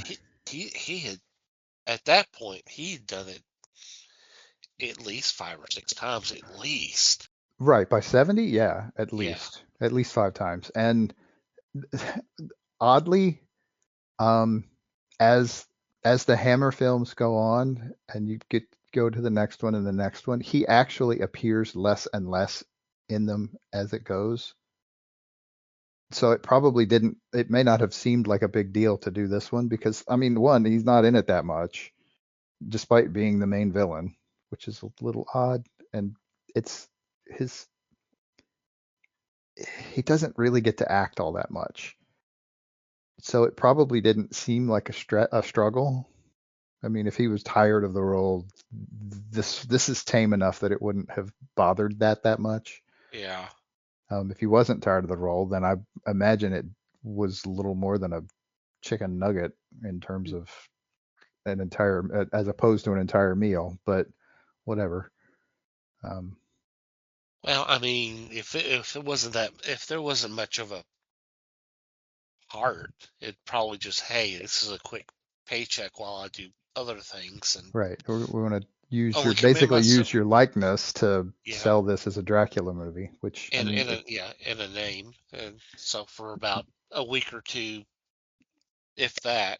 he had at that point he'd done it at least 5 or 6 times at least. Right, by 70, yeah, at Yeah. least 5 times. And oddly, um, as the Hammer films go on, and you go to the next one and the next one, he actually appears less and less in them as it goes. So it may not have seemed like a big deal to do this one because, I mean, one, he's not in it that much, despite being the main villain, which is a little odd. And it's his he doesn't really get to act all that much. So it probably didn't seem like a struggle I mean, if he was tired of the role, this is tame enough that it wouldn't have bothered that much. Yeah. If he wasn't tired of the role, then I imagine it was little more than a chicken nugget in terms of an entire, as opposed to an entire meal. But whatever. Um, Well, I mean, if it wasn't that, if there wasn't much of a heart, it'd probably just, hey, this is a quick paycheck while I do other things, and right. We want to use your only commit basically use myself. your likeness to Yeah, sell this as a Dracula movie, which I and mean, in a name, and so for about a week or two, if that,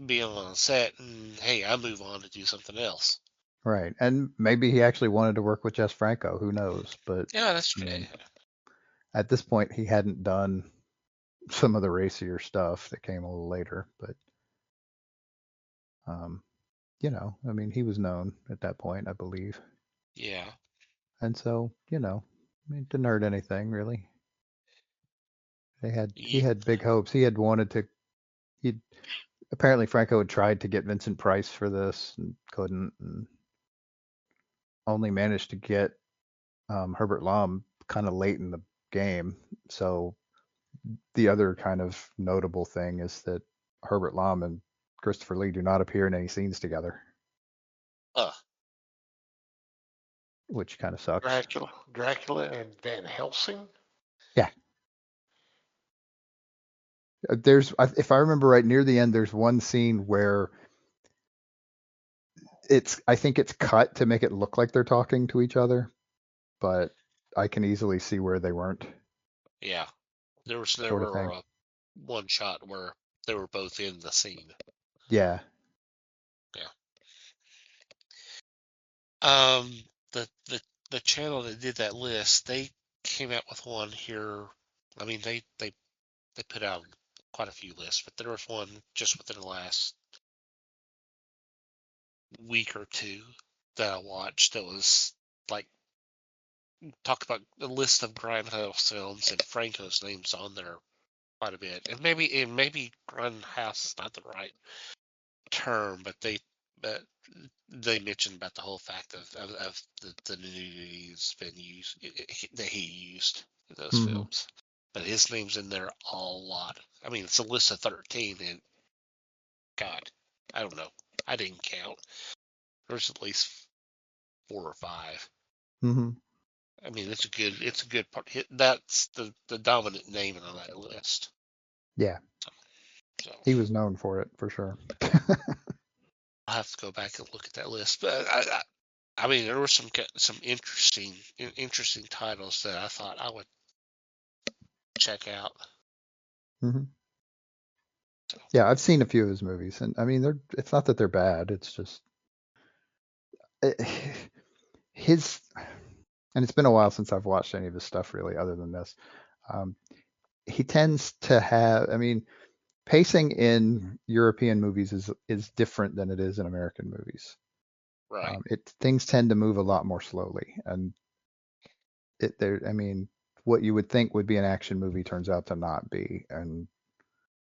being on set, and hey, I move on to do something else. right. And maybe he actually wanted to work with Jess Franco. Who knows? But Yeah, that's I true. mean, at this point, he hadn't done some of the racier stuff that came a little later. But um, I mean, he was known at that point, I believe. Yeah, And so, I mean, didn't hurt anything really. He yeah, had big hopes. He had wanted to. He apparently Franco had tried to get Vincent Price for this and couldn't, and only managed to get Herbert Lom kind of late in the game. So the other kind of notable thing is that Herbert Lom and Christopher Lee do not appear in any scenes together, uh, which kind of sucks. Dracula and Van Helsing. Yeah. If I remember right, near the end, there's one scene where I think it's cut to make it look like they're talking to each other, but I can easily see where they weren't, yeah. There sort of were thing. one shot where they were both in the scene. Yeah. Yeah. Um, the channel that did that list, they came out with one here. I mean, they put out quite a few lists, but there was one just within the last week or two that I watched that was like talk about a list of Grindhouse films, and Franco's name's on there quite a bit. And maybe Grindhouse is not the right term, but they mentioned about the whole fact of the nudity that's been used, that he used in those Hmm. films. But his name's in there a lot. I mean, it's a list of 13, and God, I don't know. I didn't count. There's at least 4 or 5. Hmm. I mean, it's a good part. That's the dominant name on that list. Yeah. So He was known for it for sure. I'll have to go back and look at that list. But I mean, there were some interesting titles that I thought I would check out. Hmm. So Yeah, I've seen a few of his movies, and I mean, it's not that they're bad. It's just it, his, and it's been a while since I've watched any of his stuff really, other than this. Um, he tends to have, I mean, pacing in European movies is different than it is in American movies. right, Things tend to move a lot more slowly, and I mean, what you would think would be an action movie turns out to not be, and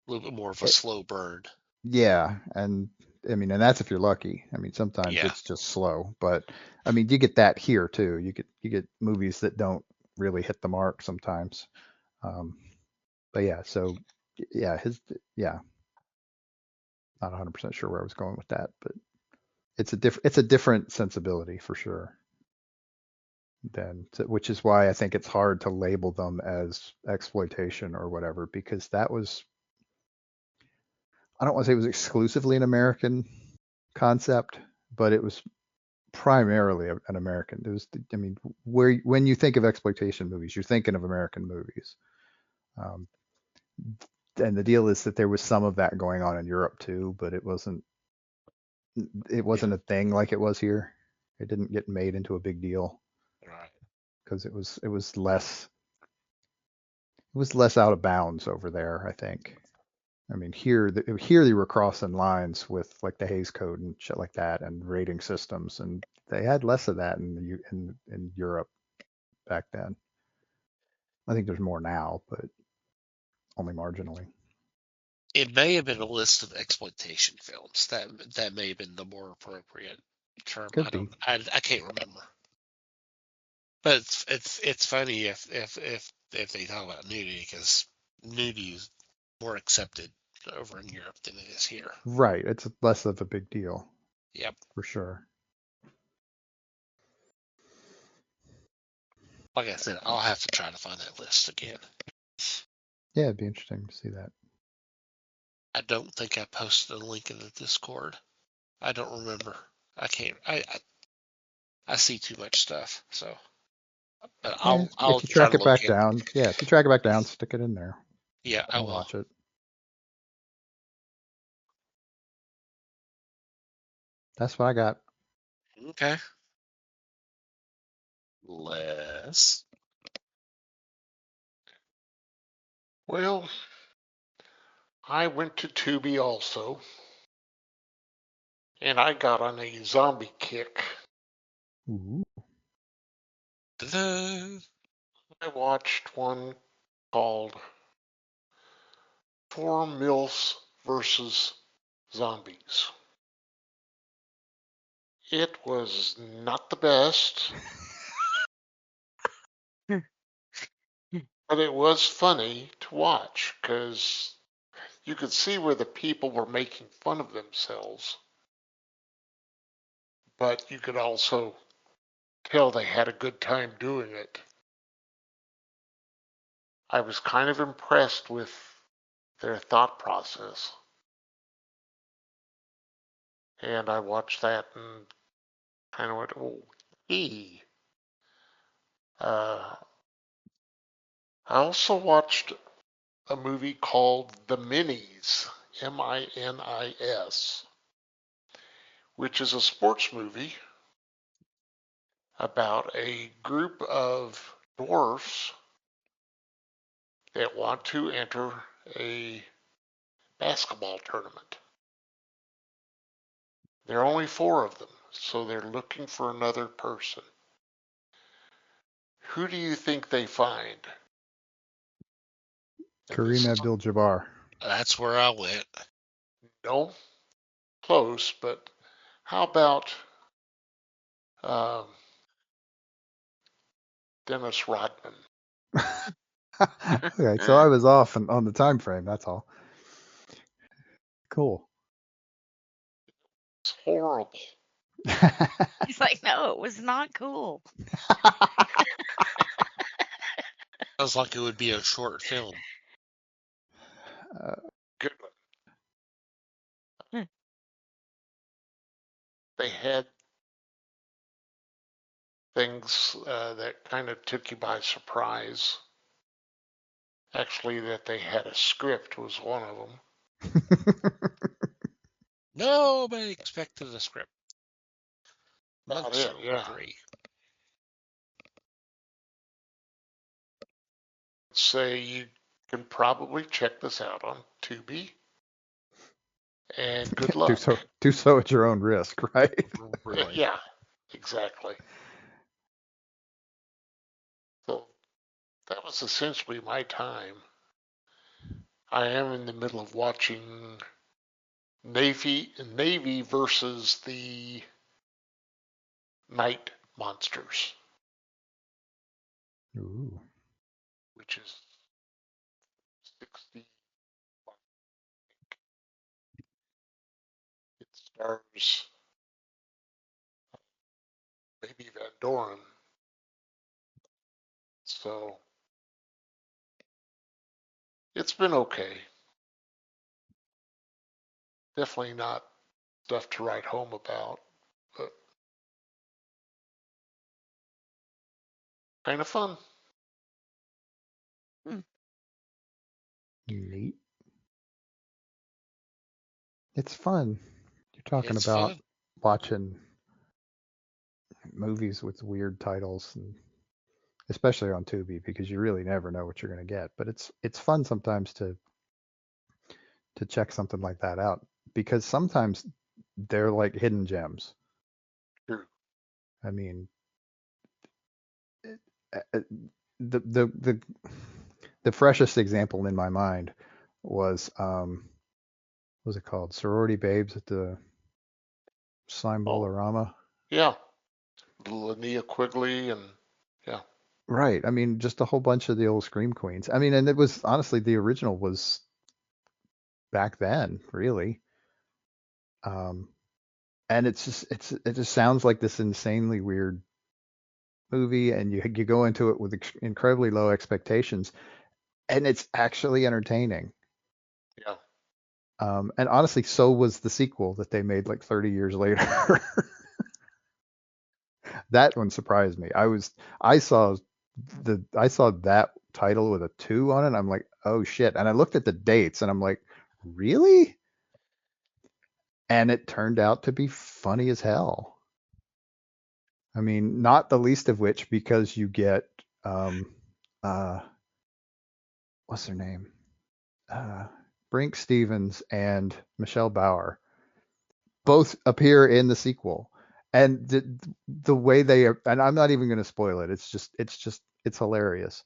a little bit more of a it, slow burn. yeah, and I mean, and that's if you're lucky. I mean, sometimes Yeah, it's just slow, but I mean, you get that here too. You get movies that don't really hit the mark sometimes. Um, but yeah, so yeah, yeah, not 100% sure where I was going with that, but it's a different sensibility for sure. Which is why I think it's hard to label them as exploitation or whatever, because that was, I don't want to say it was exclusively an American concept, but it was primarily an American. It was, I mean, when you think of exploitation movies, you're thinking of American movies. Um, and the deal is that there was some of that going on in Europe too, but it wasn't yeah, a thing like it was here. It didn't get made into a big deal right. because it was less out of bounds over there, I think. I mean, here they were crossing lines with like the Hays Code and shit like that, and rating systems, and they had less of that in Europe back then. I think there's more now, but only marginally. It may have been a list of exploitation films. That may have been the more appropriate term. Could be. I can't remember. But it's funny if they talk about nudity, because nudity is more accepted over in Europe than it is here. Right. It's less of a big deal Yep. for sure. Like I said, I'll have to try to find that list again. Yeah, it'd be interesting to see that. I don't think I posted a link in the Discord. I don't remember. I can't. I see too much stuff. So, but Yeah, I'll if you try track to it back locate. down, if you track it back down, stick it in there. Yeah, I I'll will. watch it. That's what I got. Okay. Les. Well, I went to Tubi also, and I got on a zombie kick. Ooh. Ta-da. I watched one called Four Milfs versus Zombies. It was not the best, but it was funny to watch because you could see where the people were making fun of themselves, but you could also tell they had a good time doing it. I was kind of impressed with their thought process. And I watched that and kind of went, oh, gee. I also watched a movie called The Minis, Minis, which is a sports movie about a group of dwarfs that want to enter a basketball tournament. There are only four of them, so they're looking for another person. Who do you think they find? Kareem Abdul-Jabbar. That's where I went. No, close, but how about um, Dennis Rodman? Okay, so I was off on the time frame. That's all. Cool. It's horrible. He's like, no, it was not cool. Sounds like it would be a short film. Good one. Hmm. They had things that kind of took you by surprise. Actually, that they had a script was one of them. Nobody expected a script. About it, Monster yeah. 3. Say you can probably check this out on Tubi. And good luck. do so at your own risk, right? Really? Yeah, exactly. So that was essentially my time. I am in the middle of watching Navy versus the Night Monsters, Ooh. which is 60. It stars Baby Van Doren. So it's been okay. Definitely not stuff to write home about, but kind of fun. Neat. It's fun. You're talking It's about fun. watching movies with weird titles, and especially on Tubi, because you really never know what you're going to get. But it's fun sometimes to check something like that out, because sometimes they're like hidden gems. True. I mean, uh, the the the freshest example in my mind was What was it called? Sorority Babes at the Slime Oh, Bolorama. yeah. Linnea Quigley and yeah. Right. I mean, just a whole bunch of the old Scream Queens. I mean, and it was honestly the original was back then, really. Um, and it just sounds like this insanely weird movie, and you go into it with incredibly low expectations, and it's actually entertaining. Yeah. And honestly, so was the sequel that they made like 30 years later. That one surprised me. I saw I saw that title with a 2 on it. I'm like, oh shit. And I looked at the dates and I'm like, really? And it turned out to be funny as hell. I mean, not the least of which because you get uh what's her name? Uh Brink Stevens and Michelle Bauer both appear in the sequel. And the way they are, and I'm not even going to spoil it. It's hilarious.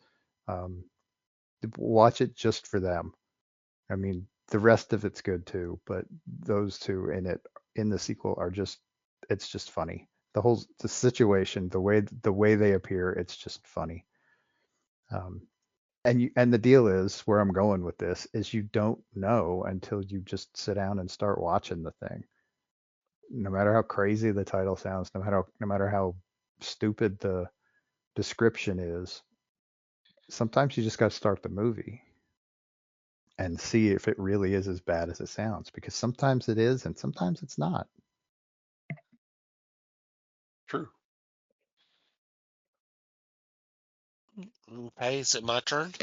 Um, watch it just for them. I mean, the rest of it's good too, but those two in the sequel are just it's just funny. The situation, the way they appear, it's just funny. Um, and the deal is where I'm going with this is you don't know until you just sit down and start watching the thing. No matter how crazy the title sounds, no matter how stupid the description is, sometimes you just got to start the movie and see if it really is as bad as it sounds because sometimes it is and sometimes it's not. True. Okay, is it my turn?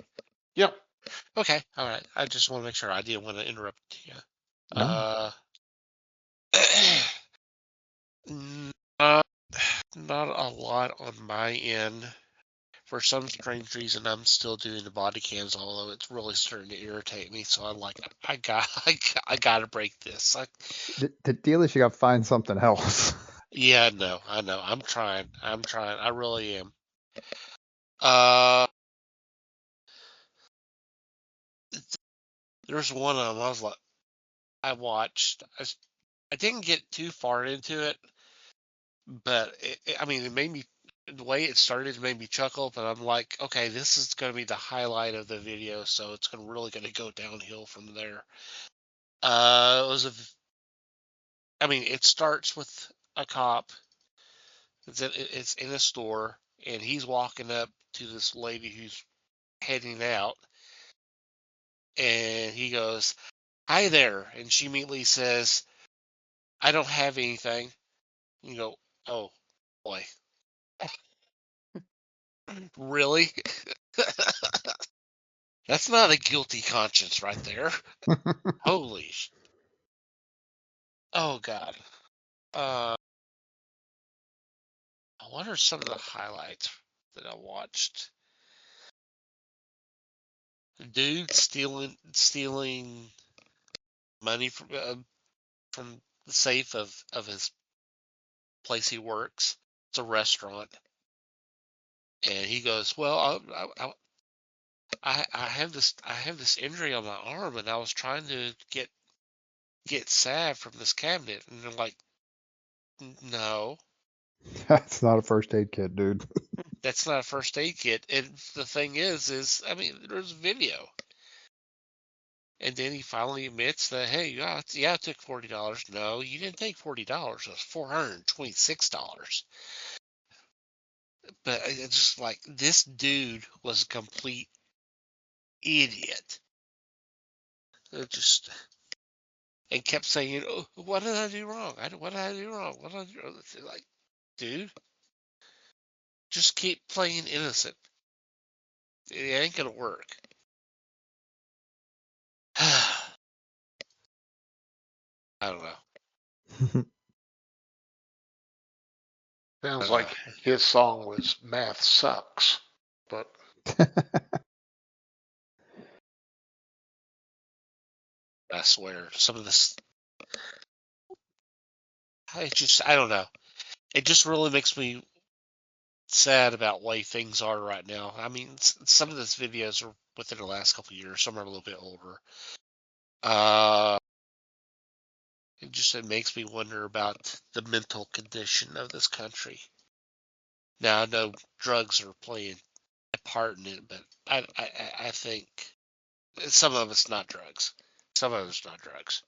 Yeah. Okay, all right. I just want to make sure I didn't want to interrupt you. No. Uh, not, not a lot on my end. For some strange reason, I'm still doing the body cams, although it's really starting to irritate me. So I'm like, I gotta break this. The deal is you got to find something else. Yeah, no, I know. I'm trying. I really am. Uh, there's one of them I watched. I didn't get too far into it, but I mean, it made me. The way it started made me chuckle, but I'm like, okay, this is going to be the highlight of the video, so it's really going to go downhill from there. It was I mean, it starts with a cop. It's in a store, and he's walking up to this lady who's heading out, and he goes, "Hi there," and she immediately says, "I don't have anything." You go, "Oh boy, really?" That's not a guilty conscience right there. Holy, oh God. Uh, what are some of the highlights that I watched? Dude stealing money from the safe of his place he works. It's a restaurant, and he goes, "Well, I have this injury on my arm, and I was trying to get salve from this cabinet." And they're like, "No, That's not a first aid kit, dude. that's not a first aid kit." And the thing is I mean, there's video. And then he finally admits that, hey, yeah, I took $40. No, you didn't take $40. It was $426. But it's just like this dude was a complete idiot. It just and kept saying, "Oh, what did I do wrong? What did I do wrong? What did I do wrong?" It's like, dude, just keep playing innocent. It ain't gonna work. I don't know. Sounds Uh, like his song was Math Sucks. But I swear, some of this, I don't know. It just really makes me sad about way things are right now. I mean, some of these videos are within the last couple of years. Some are a little bit older. Uh, it makes me wonder about the mental condition of this country. Now I know drugs are playing a part in it, but I think some of it's not drugs. Some of it's not drugs.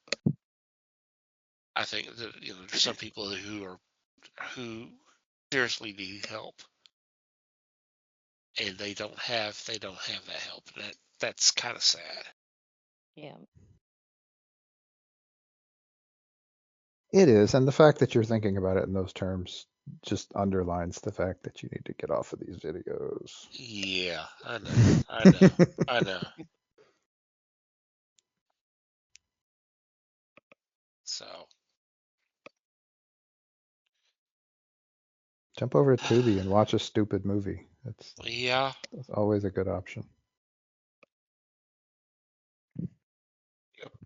I think that there's some people who seriously need help, and they don't have that help. And that's kind of sad. Yeah. It is, and the fact that you're thinking about it in those terms just underlines the fact that you need to get off of these videos. Yeah, I know. I know. So Jump over to Tubi and watch a stupid movie. That's yeah, always a good option.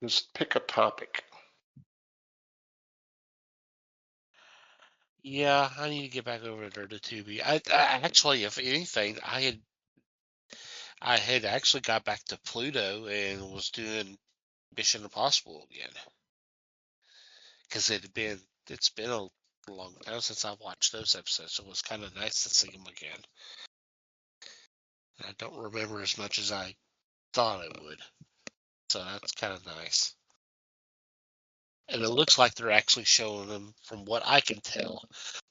Just pick a topic. yeah. I need to get back over there to Tubi. I actually, if anything, I had actually got back to Pluto and was doing Mission Impossible again because it's been a long time since I watched those episodes. So it was kind of nice to see them again. I don't remember as much as I thought I would, so that's kind of nice. And it looks like they're actually showing them, from what I can tell,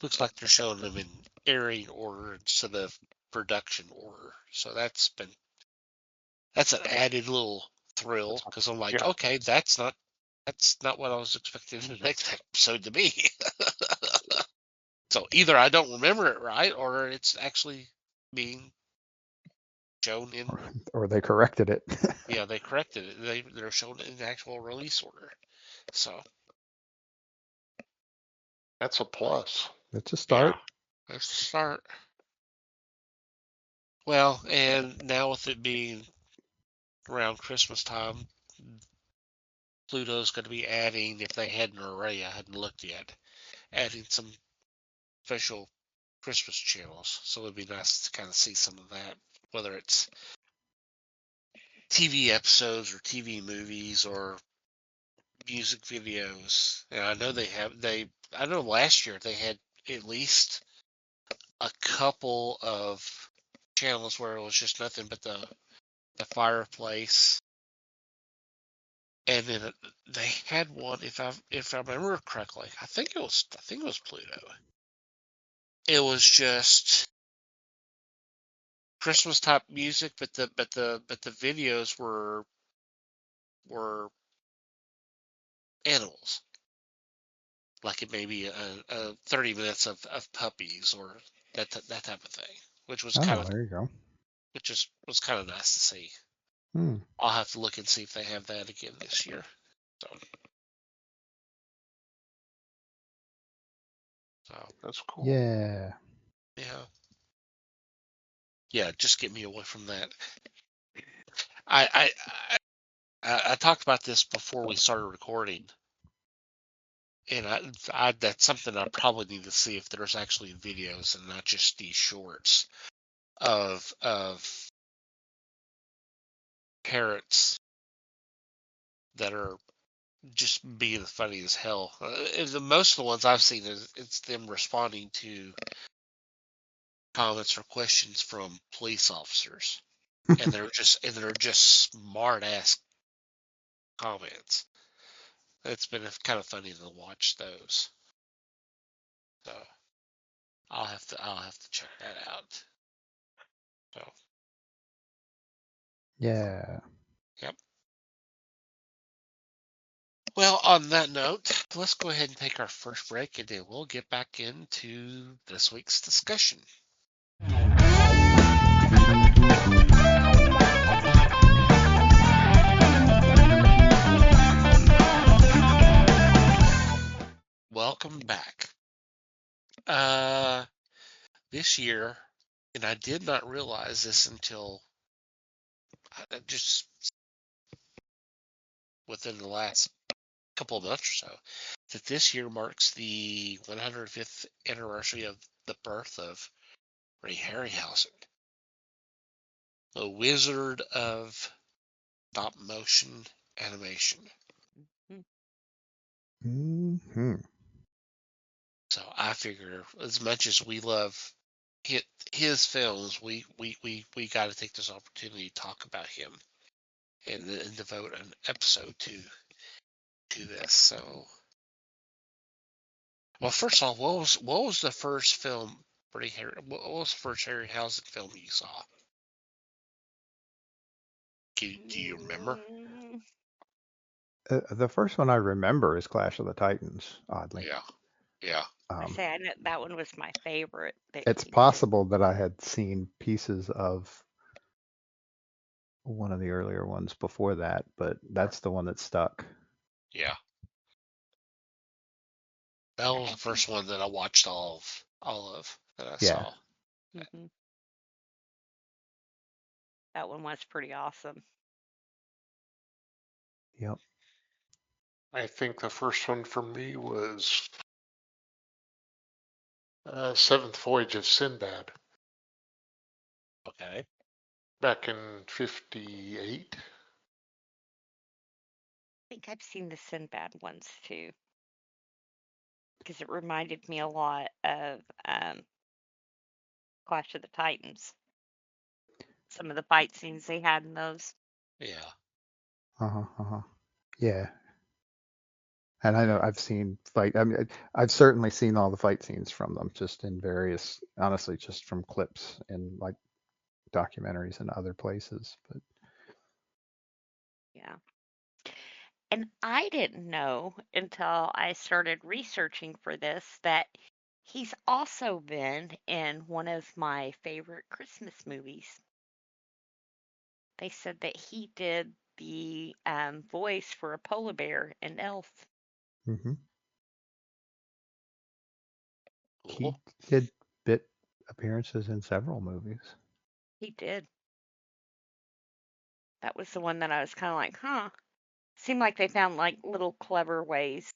looks like they're showing them in airing order instead of production order. So that's an added little thrill because I'm like, Yeah, okay, that's not what I was expecting the next episode to be. So either I don't remember it right, or it's actually being shown in. Or they corrected it. Yeah, they corrected it. They're showing it in the actual release order. So that's a plus. It's a yeah, start. let's start. Well, and now with it being around Christmas time, Pluto's going to be adding, if they had an array, I hadn't looked yet, adding some special Christmas channels. So it'd be nice to kind of see some of that, whether it's TV episodes or TV movies or music videos. And I know I know last year they had at least a couple of channels where it was just nothing but the fireplace. And then they had one, if I remember correctly, I think it was Pluto. It was just Christmas type music, but the videos were animals. Like it may be a 30 minutes of puppies or that type of thing, which was Oh, there you go. was kind of nice to see. Hmm. I'll have to look and see if they have that again this year. So That's cool. Yeah. Yeah, just get me away from that. I talked about this before we started recording, and that's something I probably need to see if there's actually videos and not just these shorts of parrots that are just being funny as hell. Most of the ones I've seen it's them responding to comments or questions from police officers, and they're just smart ass comments. It's been kind of funny to watch those. So I'll have to check that out. So Yeah. yep. Well, on that note, let's go ahead and take our first break, and then we'll get back into this week's discussion. Welcome back. This year, and I did not realize this until just within the last couple of months or so, that this year marks the 105th anniversary of the birth of Ray Harryhausen, the wizard of stop motion animation. Hmm. Hmm. So I figure, as much as we love his films, we got to take this opportunity to talk about him and devote an episode to this. So, well, first of all, what was the first film? What was the first Harryhausen film you saw? Do you remember? Mm, The first one I remember is Clash of the Titans, oddly. Yeah, yeah. I Um, say I know that one was my favorite that it's he did. possible that I had seen pieces of one of the earlier ones before that, but that's the one that stuck. Yeah. That was the first one that I watched all of that I Yeah. saw. Hmm. That one was pretty awesome. Yep. I think the first one for me was Seventh Voyage of Sinbad Okay. back in '58. I think I've seen the Sinbad ones too, because it reminded me a lot of Clash of the Titans. Some of the fight scenes they had in those. Yeah. Uh-huh. Uh-huh. Yeah. And I know I've seen fight. I mean, I've certainly seen all the fight scenes from them, just in various, honestly, just from clips in like documentaries and other places. But Yeah. And I didn't know until I started researching for this that he's also been in one of my favorite Christmas movies. They said that he did the voice for a polar bear in Elf. hmm he Cool. did bit appearances in several movies. He did. That was the one that I was kind of like, huh. Seemed like they found like little clever ways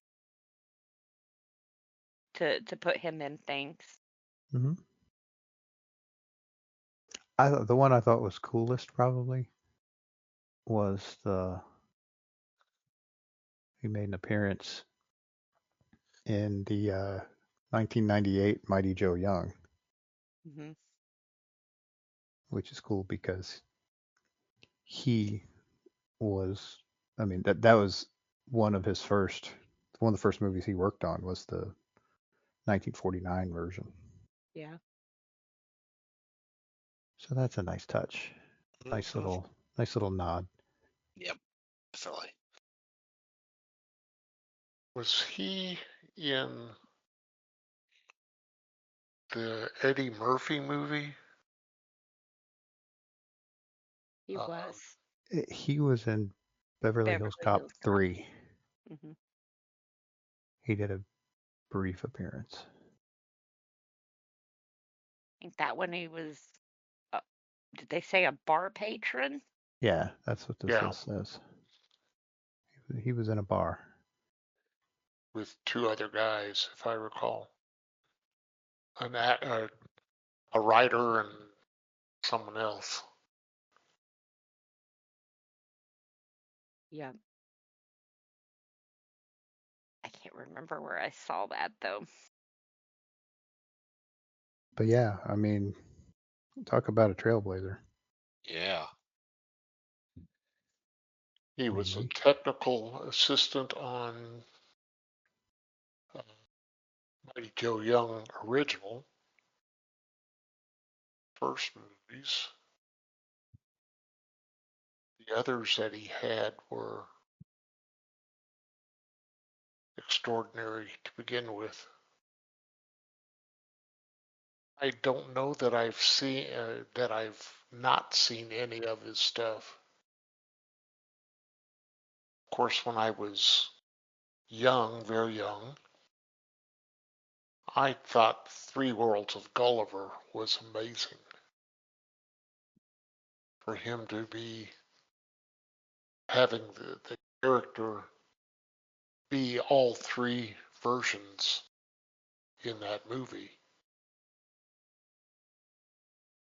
to put him in things. hmm the one I thought was coolest probably was he made an appearance in the 1998 Mighty Joe Young, Hmm. which is cool because he was, I mean, that was one of his first, one of the first movies he worked on was the 1949 version. Yeah. So that's a nice touch. Nice Mhm. little, nice little nod. Yep. Definitely. Was he in the Eddie Murphy movie? He Uh, was. He was in Beverly Hills Beverly Cop Hills Cop. 3. Hmm. He did a brief appearance. I think that one he was. Uh, did they say a bar patron? Yeah, that's what this yeah, list says. He was in a bar. with two other guys, if I recall. A writer and someone else. Yeah. I can't remember where I saw that though. But yeah, I mean, talk about a trailblazer. Yeah. He I mean, was a technical assistant on uh, Mighty Joe Young original first movies. The others that he had were extraordinary to begin with. I don't know that I've not seen any of his stuff. Of course, when I was young, very young, I thought Three Worlds of Gulliver was amazing. For him to be having the character be all three versions in that movie,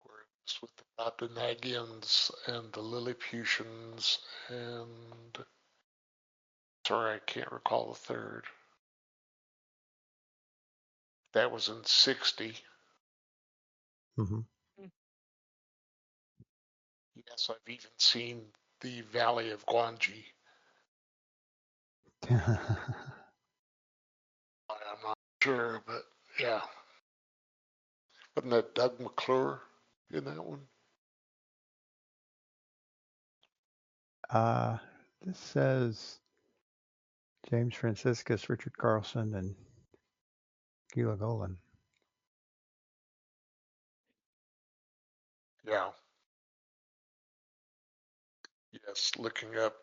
where it was with the Brobdingnagians and the Lilliputians and sorry, I can't recall the third. That was in 60. Hmm. Yes, I've even seen the Valley of Guanji. I'm not sure, but yeah. Wasn't that Doug McClure in that one? This says James Franciscus, Richard Carlson, and Gila Golan. Yeah. Yes, looking up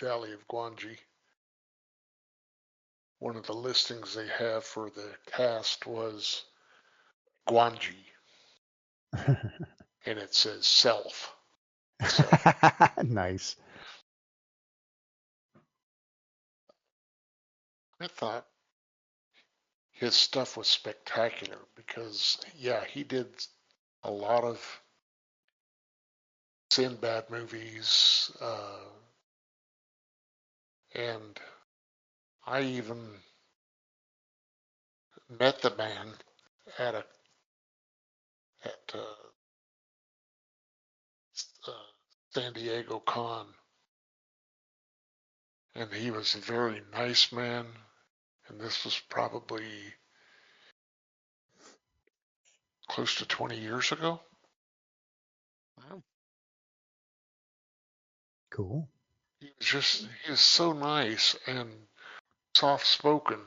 Valley of Guanji. One of the listings they have for the cast was Guanji, and it says self. So Nice. I thought his stuff was spectacular because, yeah, he did a lot of Sinbad movies, and I even met the man at a at uh, San Diego Con, and he was a very nice man. And this was probably close to 20 years ago. Wow. Cool. He was so nice and soft spoken.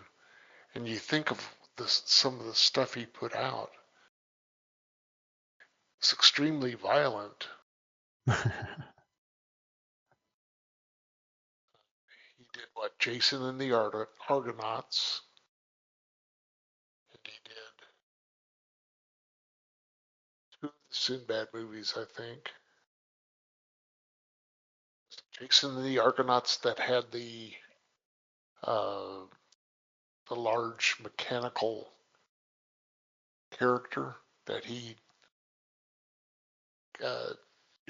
And you think of some of the stuff he put out. It's extremely violent. He did what? Jason and the Argonauts. And he did two of the Sinbad movies, I think. Jason and the Argonauts that had uh, the large mechanical character that he uh,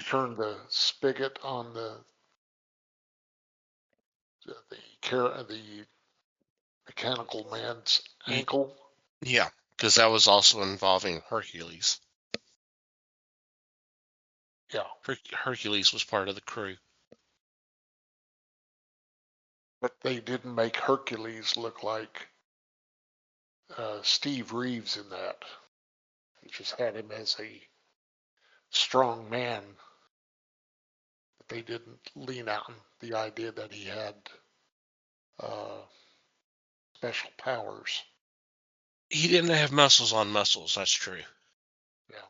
turned the spigot on the mechanical man's ankle. Yeah, because that was also involving Hercules. Yeah, Hercules was part of the crew. but they didn't make Hercules look like Steve Reeves in that. They just had him as a strong man. But they didn't lean out on the idea that he had uh, special powers. He didn't have muscles on muscles. That's true. Yeah,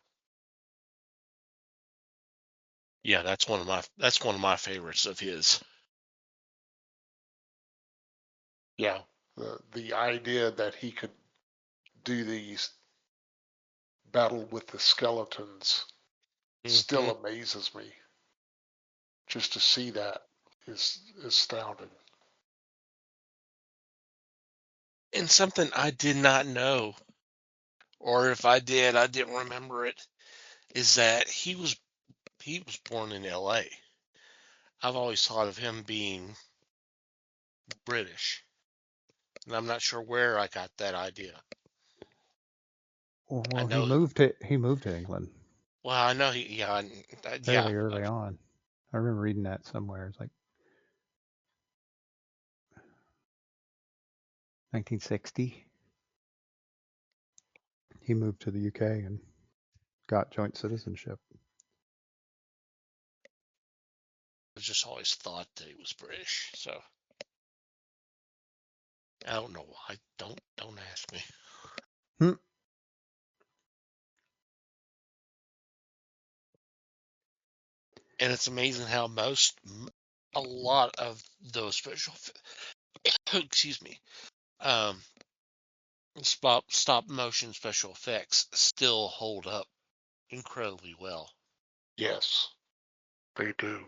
Yeah, that's one of my favorites of his. yeah. The idea that he could do these battle with the skeletons still amazes me. Just to see that is astounding. And something I did not know, or if I did, I didn't remember it, is that he was born in L.A. I've always thought of him being British, and I'm not sure where I got that idea. I Well, know, he moved to England well, I know fairly early on. I remember reading that somewhere. It's like 1960. He moved to the UK and got joint citizenship. I've just always thought that he was British, so I don't know why. Don't ask me. Hmm. And it's amazing how a lot of those excuse me, um, stop motion special effects still hold up incredibly well. Yes, they do.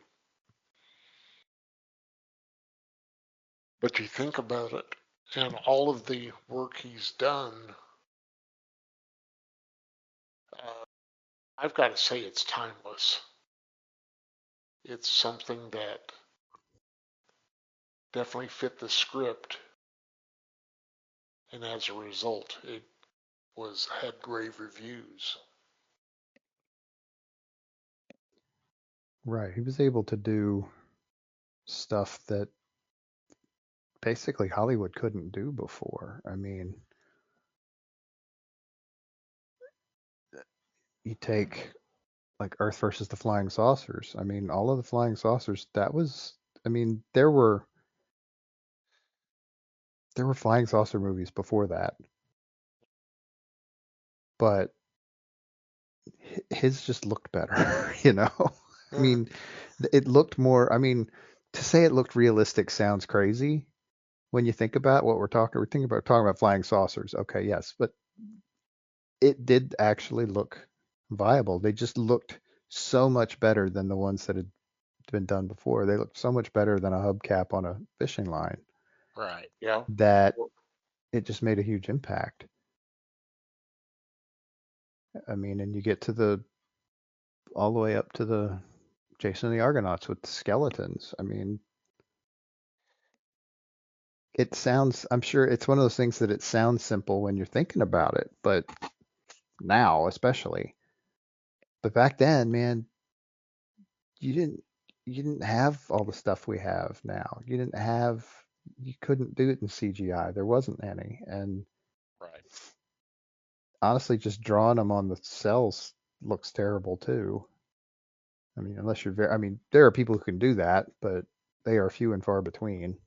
But you think about it, and all of the work he's done, I've got to say it's timeless. It's something that definitely fit the script, and as a result, had rave reviews. Right. He was able to do stuff that basically Hollywood couldn't do before. I mean, you take like Earth versus the Flying Saucers. I mean, all of the Flying Saucers, that was, I mean, there were flying saucer movies before that, but his just looked better, you know? I Mhm. mean, it looked more, I mean, to say it looked realistic sounds crazy when you think about what we're thinking about talking about flying saucers. Okay, yes, but it did actually look viable. They just looked so much better than the ones that had been done before. They looked so much better than a hubcap on a fishing line Right. Yeah. that Well, it just made a huge impact. I mean, and you get to the all the way up to the Jason and the Argonauts with the skeletons. I mean, it sounds, I'm sure it's one of those things that it sounds simple when you're thinking about it, but now especially. But back then, man, you didn't you didn't have all the stuff we have now. You couldn't do it in CGI. There wasn't any. And Right. honestly, just drawing them on the cells looks terrible too. I mean, unless you're very, I mean, there are people who can do that, but they are few and far between.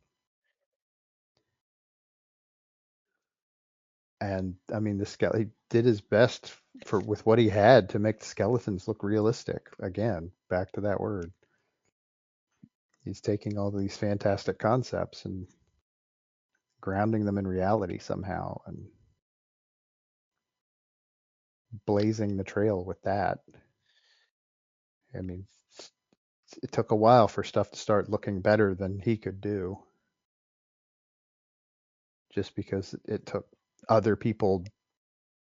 And I mean, he did his best for with what he had to make the skeletons look realistic. Again, back to that word. He's taking all these fantastic concepts and grounding them in reality somehow and blazing the trail with that. I mean, it took a while for stuff to start looking better than he could do, just because it took other people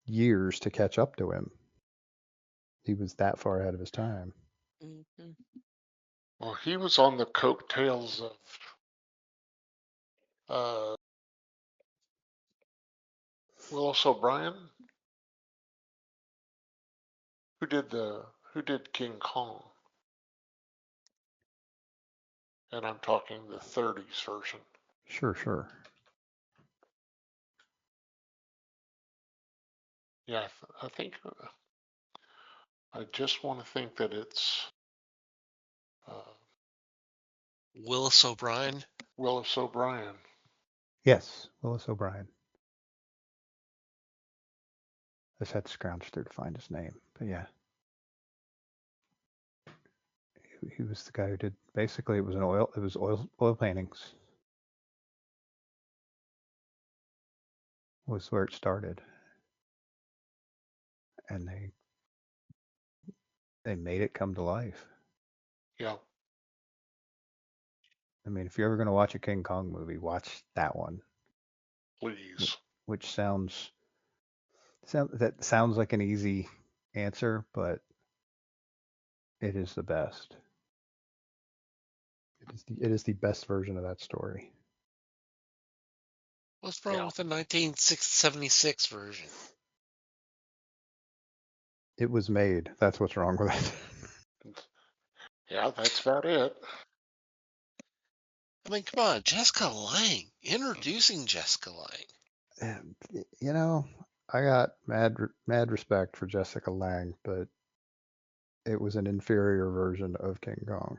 years to catch up to him. He was that far ahead of his time. Hmm. well, he was on the coattails of uh, Willis O'Brien, who did King Kong, and I'm talking the '30s version. Sure, sure. Yeah, I think I just want to think that it's uh, Willis O'Brien. Willis O'Brien. Yes, Willis O'Brien. I just had to scrounge through to find his name. But yeah, he was the guy who did basically it was oil paintings was where it started. And they made it come to life. Yeah, I mean, if you're ever going to watch a King Kong movie, watch that one, please. which that sounds like an easy answer, but it is the best. It is the best version of that story. What's wrong Yeah. with the 1976 version? It was made. That's what's wrong with it. Yeah, that's about it. I mean, come on, Jessica Lange. Introducing Jessica Lange. And, you know, I got mad respect for Jessica Lange, but it was an inferior version of King Kong.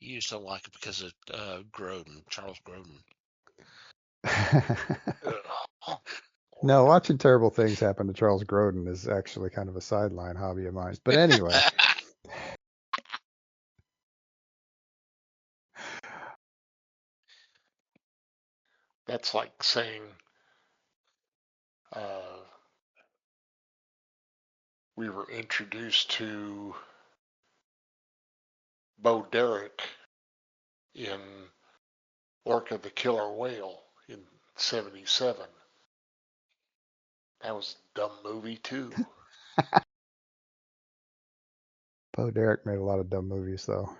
You just don't like it because of Charles Grodin. Ugh. No, watching terrible things happen to Charles Grodin is actually kind of a sideline hobby of mine. But anyway, That's like saying uh, we were introduced to Bo Derek in Orca the Killer Whale in '77. That was a dumb movie too. Bo Derek made a lot of dumb movies, though.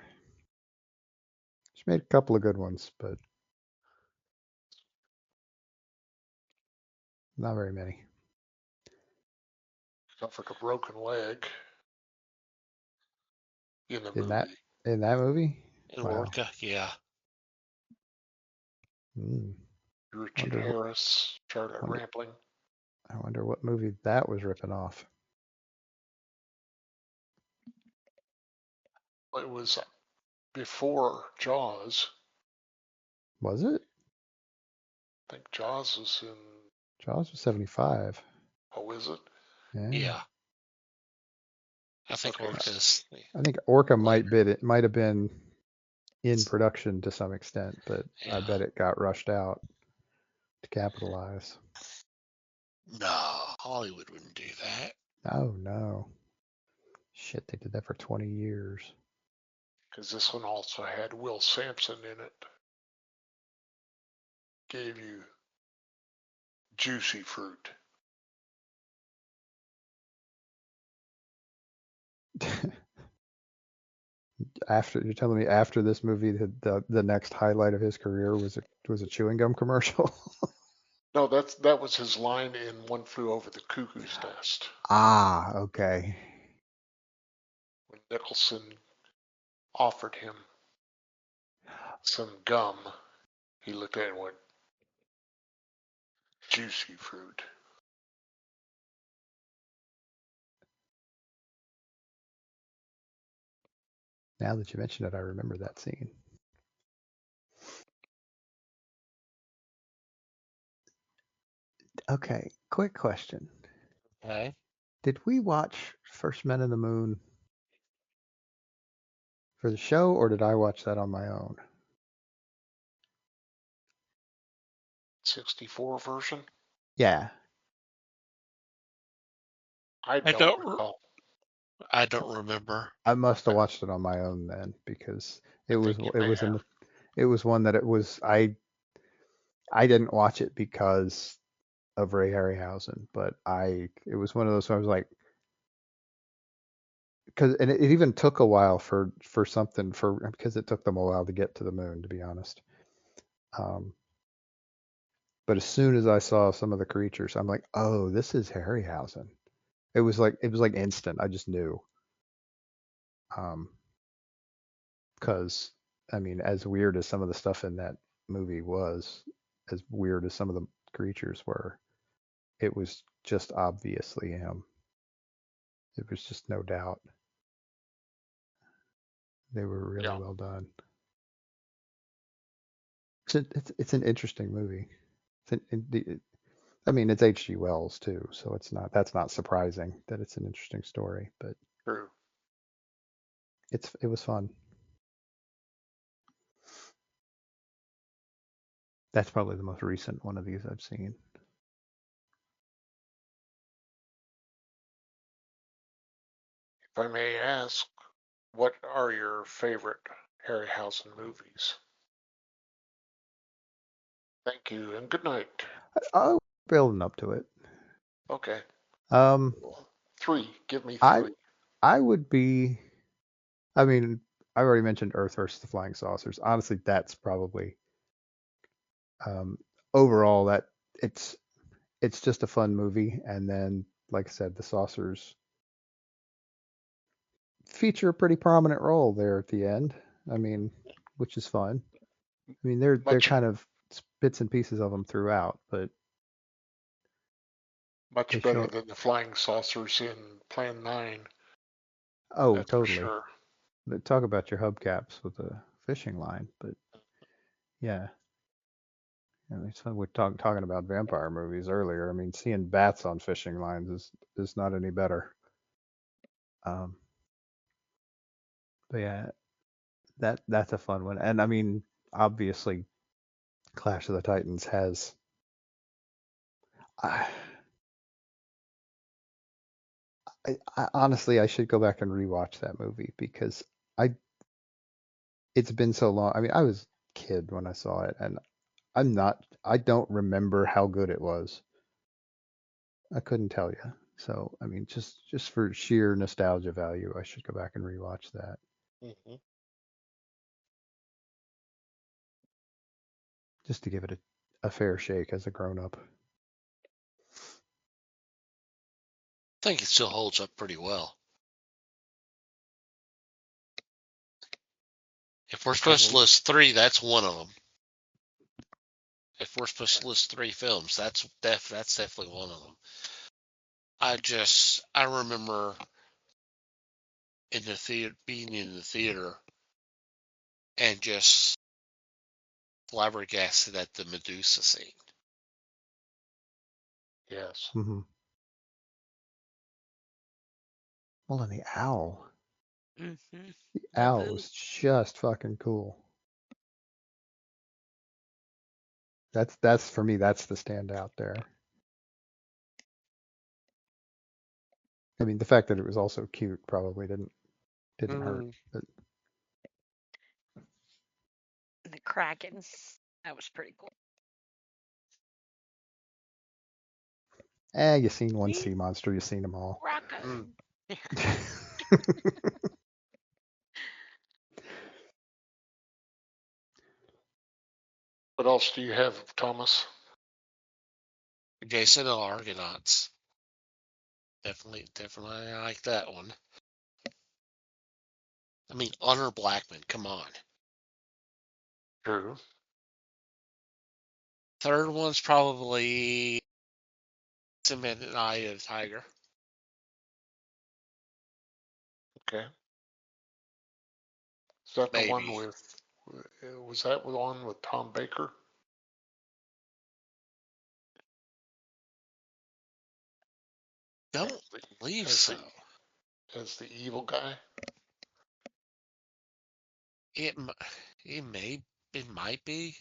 She made a couple of good ones, but Not very many. Suffered a broken leg in the In that movie. movie? In Wow. Orca, yeah. Richard Wonder what Harris, Charlotte wonder Rampling. I wonder what movie that was ripping off. It was before Jaws. Was it? I think Jaws was in. Jaws was 75. Oh, is it? Yeah. Yeah. I think Okay. Orca's. I think Orca later. might have been in production to some extent, but I Yeah. bet it got rushed out to capitalize. No, Hollywood wouldn't do that. Oh no. Shit, they did that for 20 years. Because this one also had Will Sampson in it. Gave you juicy fruit. After you're telling me after this movie, the next highlight of his career was a chewing gum commercial. No, that was his line in One Flew Over the Cuckoo's Nest. Ah, okay. When Nicholson offered him some gum, he looked at it and went, juicy fruit. Now that you mention it, I remember that scene. Okay, quick question. Okay. Did we watch First Men in the Moon for the show, or did I watch that on my own? 64 version? Yeah. I I don't don't. recall. I don't remember. I must have watched it on my own then, because I think you may have. it was one that I didn't watch it because of Ray Harryhausen, but it was one of those where I was like, and it even took a while because it took them a while to get to the moon, to be honest. But as soon as I saw some of the creatures, I'm like, oh, this is Harryhausen. It was like instant. I just knew. Because I mean, as weird as some of the stuff in that movie was, as weird as some of the creatures were, it was just obviously him. It was just no doubt. They were really Yeah. well done. It's an interesting movie. I mean, it's H.G. Wells too, so that's not surprising that it's an interesting story, but True. it was fun. That's probably the most recent one of these I've seen. If I may ask, what are your favorite Harryhausen movies? Thank you and good night. Oh, building up to it. Okay. Um, 3. Give me I 3. I would be. I mean, I already mentioned Earth versus the Flying Saucers. Honestly, that's probably um, overall that it's it's just a fun movie. And then, like I said, the saucers feature a pretty prominent role there at the end. I mean, which is fun. I mean, they're Much kind of bits and pieces of them throughout, but they much better show. than the flying saucers in Plan 9. Oh, That's for totally. sure. But talk about your hubcaps with a fishing line, but yeah. I mean, it's fun. We're talking about vampire movies earlier. I mean, seeing bats on fishing lines is not any better. Um, but yeah, that's a fun one. And I mean, obviously, Clash of the Titans has. I, I honestly, I should go back and rewatch that movie because I it's been so long. I mean, I was a kid when I saw it, and I don't remember how good it was. I couldn't tell you. So, I mean, just for sheer nostalgia value, I should go back and rewatch that Hmm. just to give it a fair shake as a grown up. think it still holds up pretty well. If we're supposed to list 3, that's one of them. If we're supposed to list 3 films, that's definitely one of them. I remember in the theater, being in the theater, and just flabbergasted at the Medusa scene. Yes. Mm-hmm. Well, and the owl. Mm-hmm. The owl was just fucking cool. That's for me. That's the standout there. I mean, the fact that it was also cute probably didn't hurt. But The Kraken. That was pretty cool. you seen one sea monster, you seen them all. Rocco. What else do you have, Thomas? Jason and the Argonauts. Definitely, I like that one. I mean, Honor Blackman, come on. True. Third one's probably Cement and Eye of the Tiger. Okay. Is that the Maybe. one with? Was that the one with Tom Baker? Don't believe so. As the evil guy? It might be,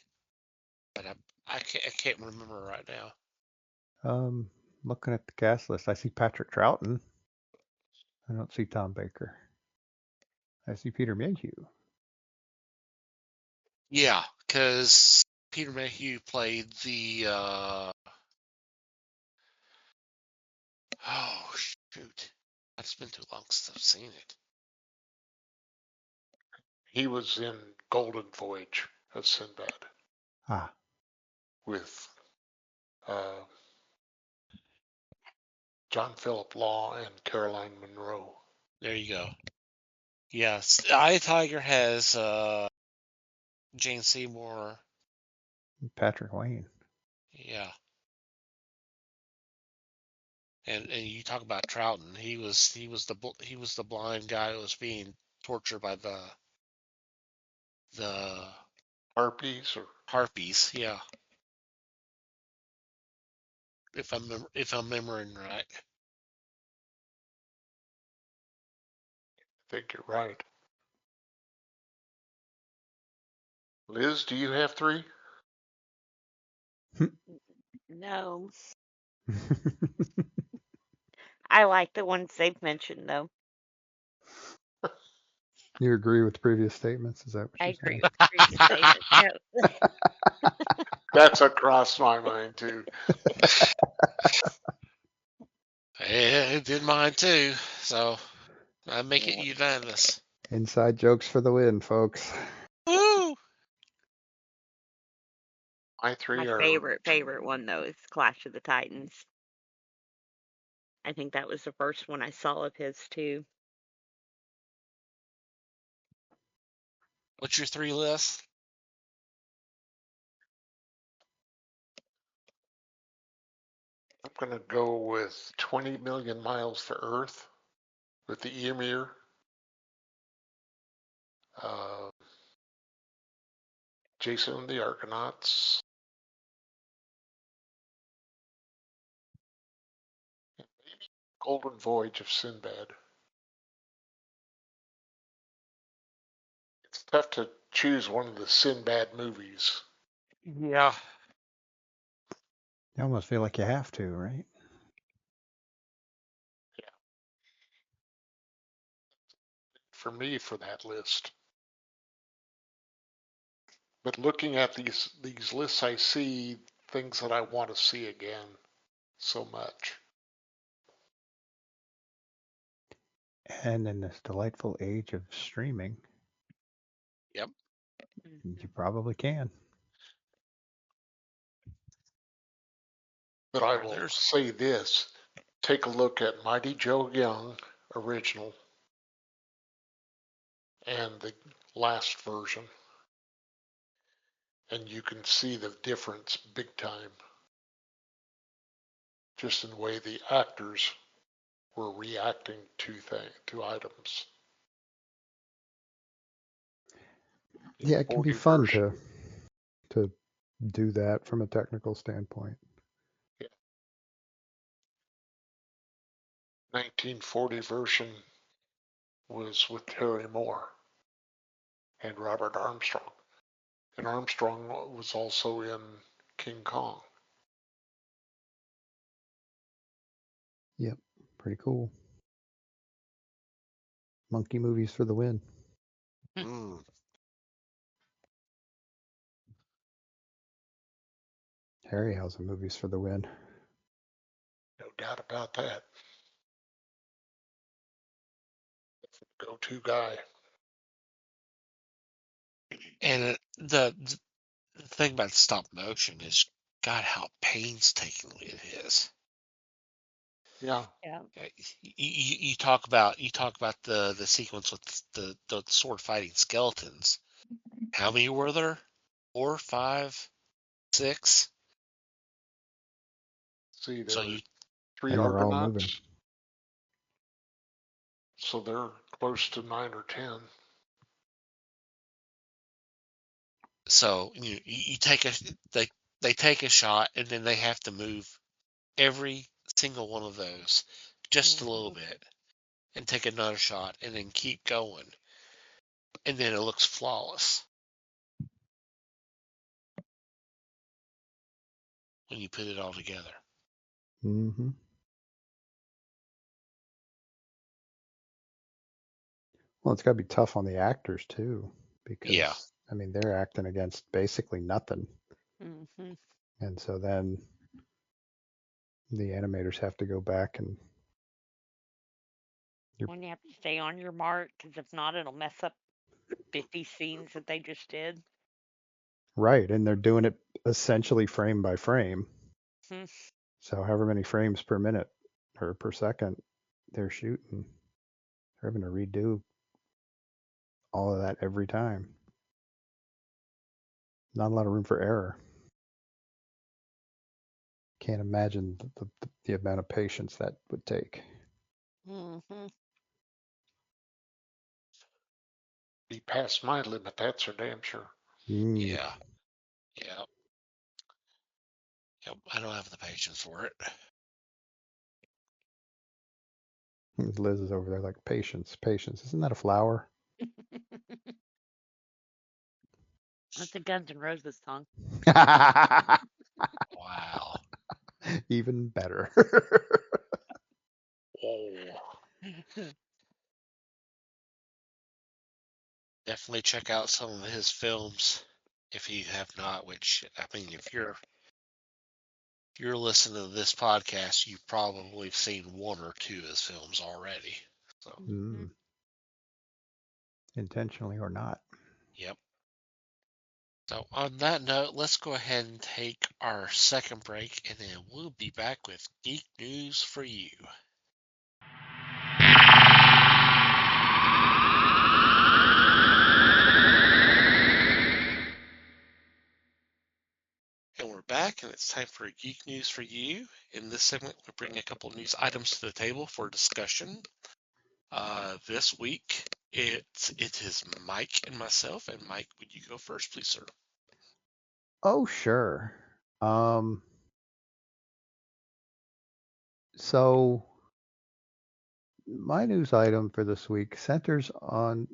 but I can't remember right now. Looking at the cast list, I see Patrick Troughton. I don't see Tom Baker. I see Peter Mayhew. Yeah, because Peter Mayhew played the oh shoot, it's been too long since I've seen it. He was in Golden Voyage of Sinbad. Ah. With John Philip Law and Caroline Munro. There you go. Yes, Eye of the Tiger has Jane Seymour. Patrick Wayne. Yeah. And you talk about Troughton. He was the blind guy who was being tortured by the harpies. Yeah. If I'm remembering right. I think you're right. Liz, do you have 3? No. I like the ones they've mentioned, though. You agree with previous statements? Is that what I you're agree saying? with previous statements. Yeah. That's across my mind, too. It did mine too. So I make it unanimous. Inside jokes for the win, folks. Woo! My 3 My are favorite one, though, is Clash of the Titans. I think that was the first one I saw of his, too. What's your 3 list? I'm going to go with 20 Million Miles to Earth with the Ymir. Jason and the Argonauts. And maybe Golden Voyage of Sinbad. It's tough to choose one of the Sinbad movies. Yeah. You almost feel like you have to, right? Yeah. For me, for that list. But looking at these lists, I see things that I want to see again so much. And in this delightful age of streaming, Yep. you probably can. But I will say this, take a look at Mighty Joe Young original and the last version, and you can see the difference big time, just in the way the actors were reacting to items. Yeah, it can be 40 fun version, to do that from a technical standpoint. yeah, 1940 version was with Terry Moore and Robert Armstrong. And Armstrong was also in King Kong. Yep, pretty cool. Monkey movies for the win. Mm. Harryhausen movies for the win. No doubt about that. Go-to guy. And the thing about stop motion is, God, how painstakingly it is. Yeah. Yeah. You talk about the sequence with the sword fighting skeletons. How many were there? 4, 5, 6. See, there So were you 3 And they're all Argonauts. moving. So they're close to 9 or 10. so you take they take a shot, and then they have to move every single one of those just a little bit, and take another shot, and then keep going, and then it looks flawless when you put it all together. Mm-hmm. Well, it's got to be tough on the actors too, because Yeah. I mean they're acting against basically nothing, Mm-hmm. and so then the animators have to go back and When you have to stay on your mark, because if not, it'll mess up 50 scenes that they just did. right, and they're doing it essentially frame by frame. Hmm. So however many frames per minute or per second they're shooting, they're having to redo all of that every time. Not a lot of room for error. Can't imagine the amount of patience that would take. Mm-hmm. Be past my limit, that's for damn sure. Yeah. Yep. I don't have the patience for it. Liz is over there like, patience, patience. Isn't that a flower? That's a Guns N' Roses song. Wow. Even better. Oh, Definitely check out some of his films if you have not, which, I mean, if you're listening to this podcast, you've probably seen one or two of his films already. So, Mm. Intentionally or not. yep. So on that note, let's go ahead and take our second break, and then we'll be back with geek news for you. And we're back, and it's time for geek news for you. In this segment, we bring a couple of news items to the table for discussion. This week, it is Mike and myself. And Mike, would you go first, please, sir? Oh, sure. So my news item for this week centers on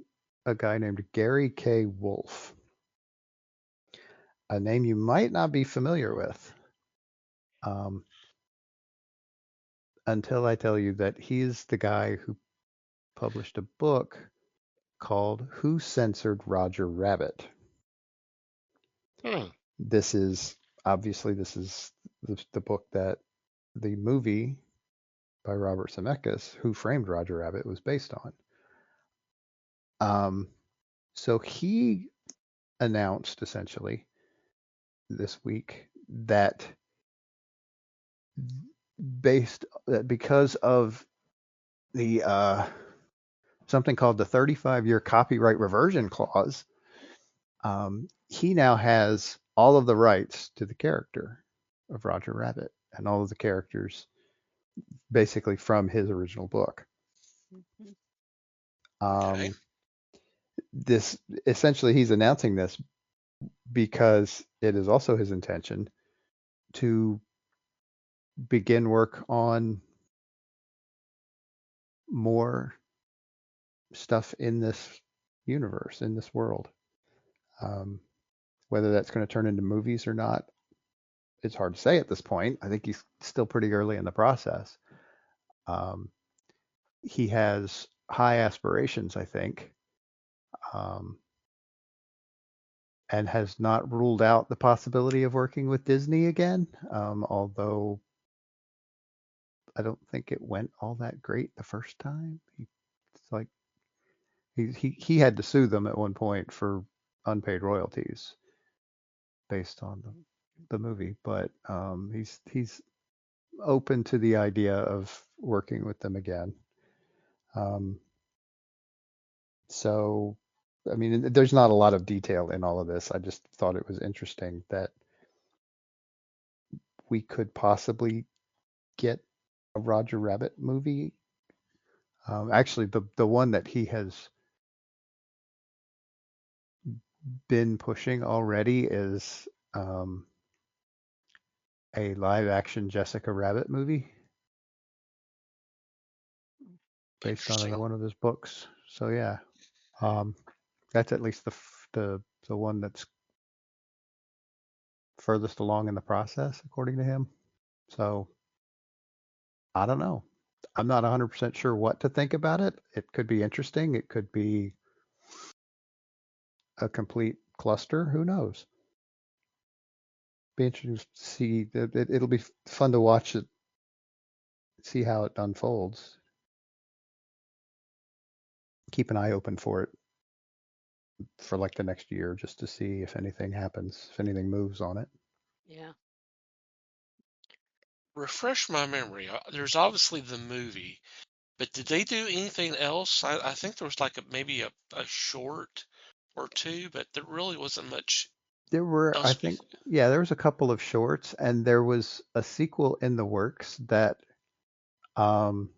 a guy named Gary K. Wolf, a name you might not be familiar with, until I tell you that he's the guy who published a book called Who Censored Roger Rabbit. This is the book that the movie by Robert Zemeckis, Who Framed Roger Rabbit, was based on. So he announced essentially this week that because of the something called the 35-year copyright reversion clause. He now has all of the rights to the character of Roger Rabbit and all of the characters basically from his original book. Mhm. Okay. This essentially he's announcing this because it is also his intention to begin work on more stuff in this universe, in this world. Whether that's going to turn into movies or not, it's hard to say at this point. I think he's still pretty early in the process. Um, he has high aspirations, I think, um, and has not ruled out the possibility of working with Disney again, although I don't think it went all that great the first time. It's like he had to sue them at one point for unpaid royalties based on the movie, but he's open to the idea of working with them again. Um, so, I mean, there's not a lot of detail in all of this. I just thought it was interesting that we could possibly get a Roger Rabbit movie. Actually, the one that he has been pushing already is a live action Jessica Rabbit movie based on Interesting. one of his books. So yeah, um, that's at least the one that's furthest along in the process, according to him. So I don't know. I'm not 100% sure what to think about it. It could be interesting. It could be a complete cluster. Who knows? Be interesting to see. It'll be fun to watch it, see how it unfolds. Keep an eye open for it for like the next year just to see if anything happens, if anything moves on it. Yeah. Refresh my memory. There's obviously the movie, but did they do anything else? I think there was like maybe a short or two, but there really wasn't much There were, I else. think, yeah, there was a couple of shorts, and there was a sequel in the works that um,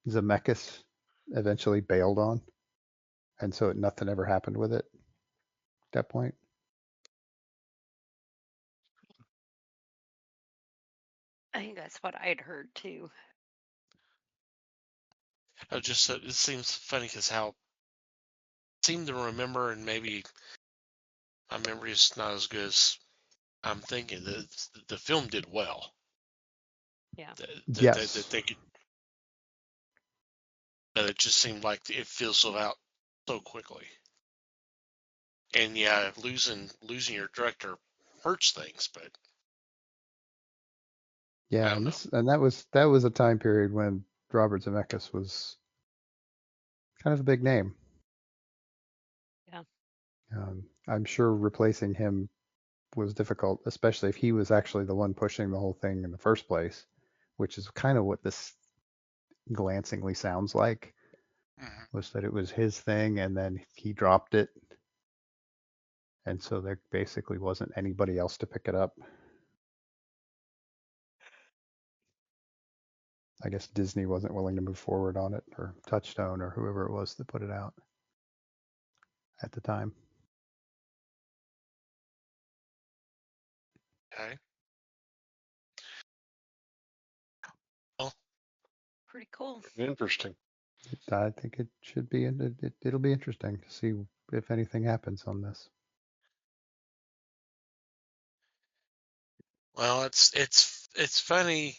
Zemeckis eventually bailed on, and so nothing ever happened with it at that point. I think that's what I'd heard too. It seems funny because how I seem to remember, and maybe my memory is not as good as I'm thinking. The film did well. Yeah. That Yes. they could, but it just seemed like it fizzled out so quickly. And yeah, losing your director hurts things, but I Yeah, don't and know. that was a time period when Robert Zemeckis was kind of a big name. Yeah. I'm sure replacing him was difficult, especially if he was actually the one pushing the whole thing in the first place, which is kind of what this glancingly sounds like, Mhm. was that it was his thing and then he dropped it. And so there basically wasn't anybody else to pick it up. I guess Disney wasn't willing to move forward on it, or Touchstone, or whoever it was that put it out at the time. Okay. Well, Pretty cool. Interesting. I think it should be, it'll be interesting to see if anything happens on this. well, it's funny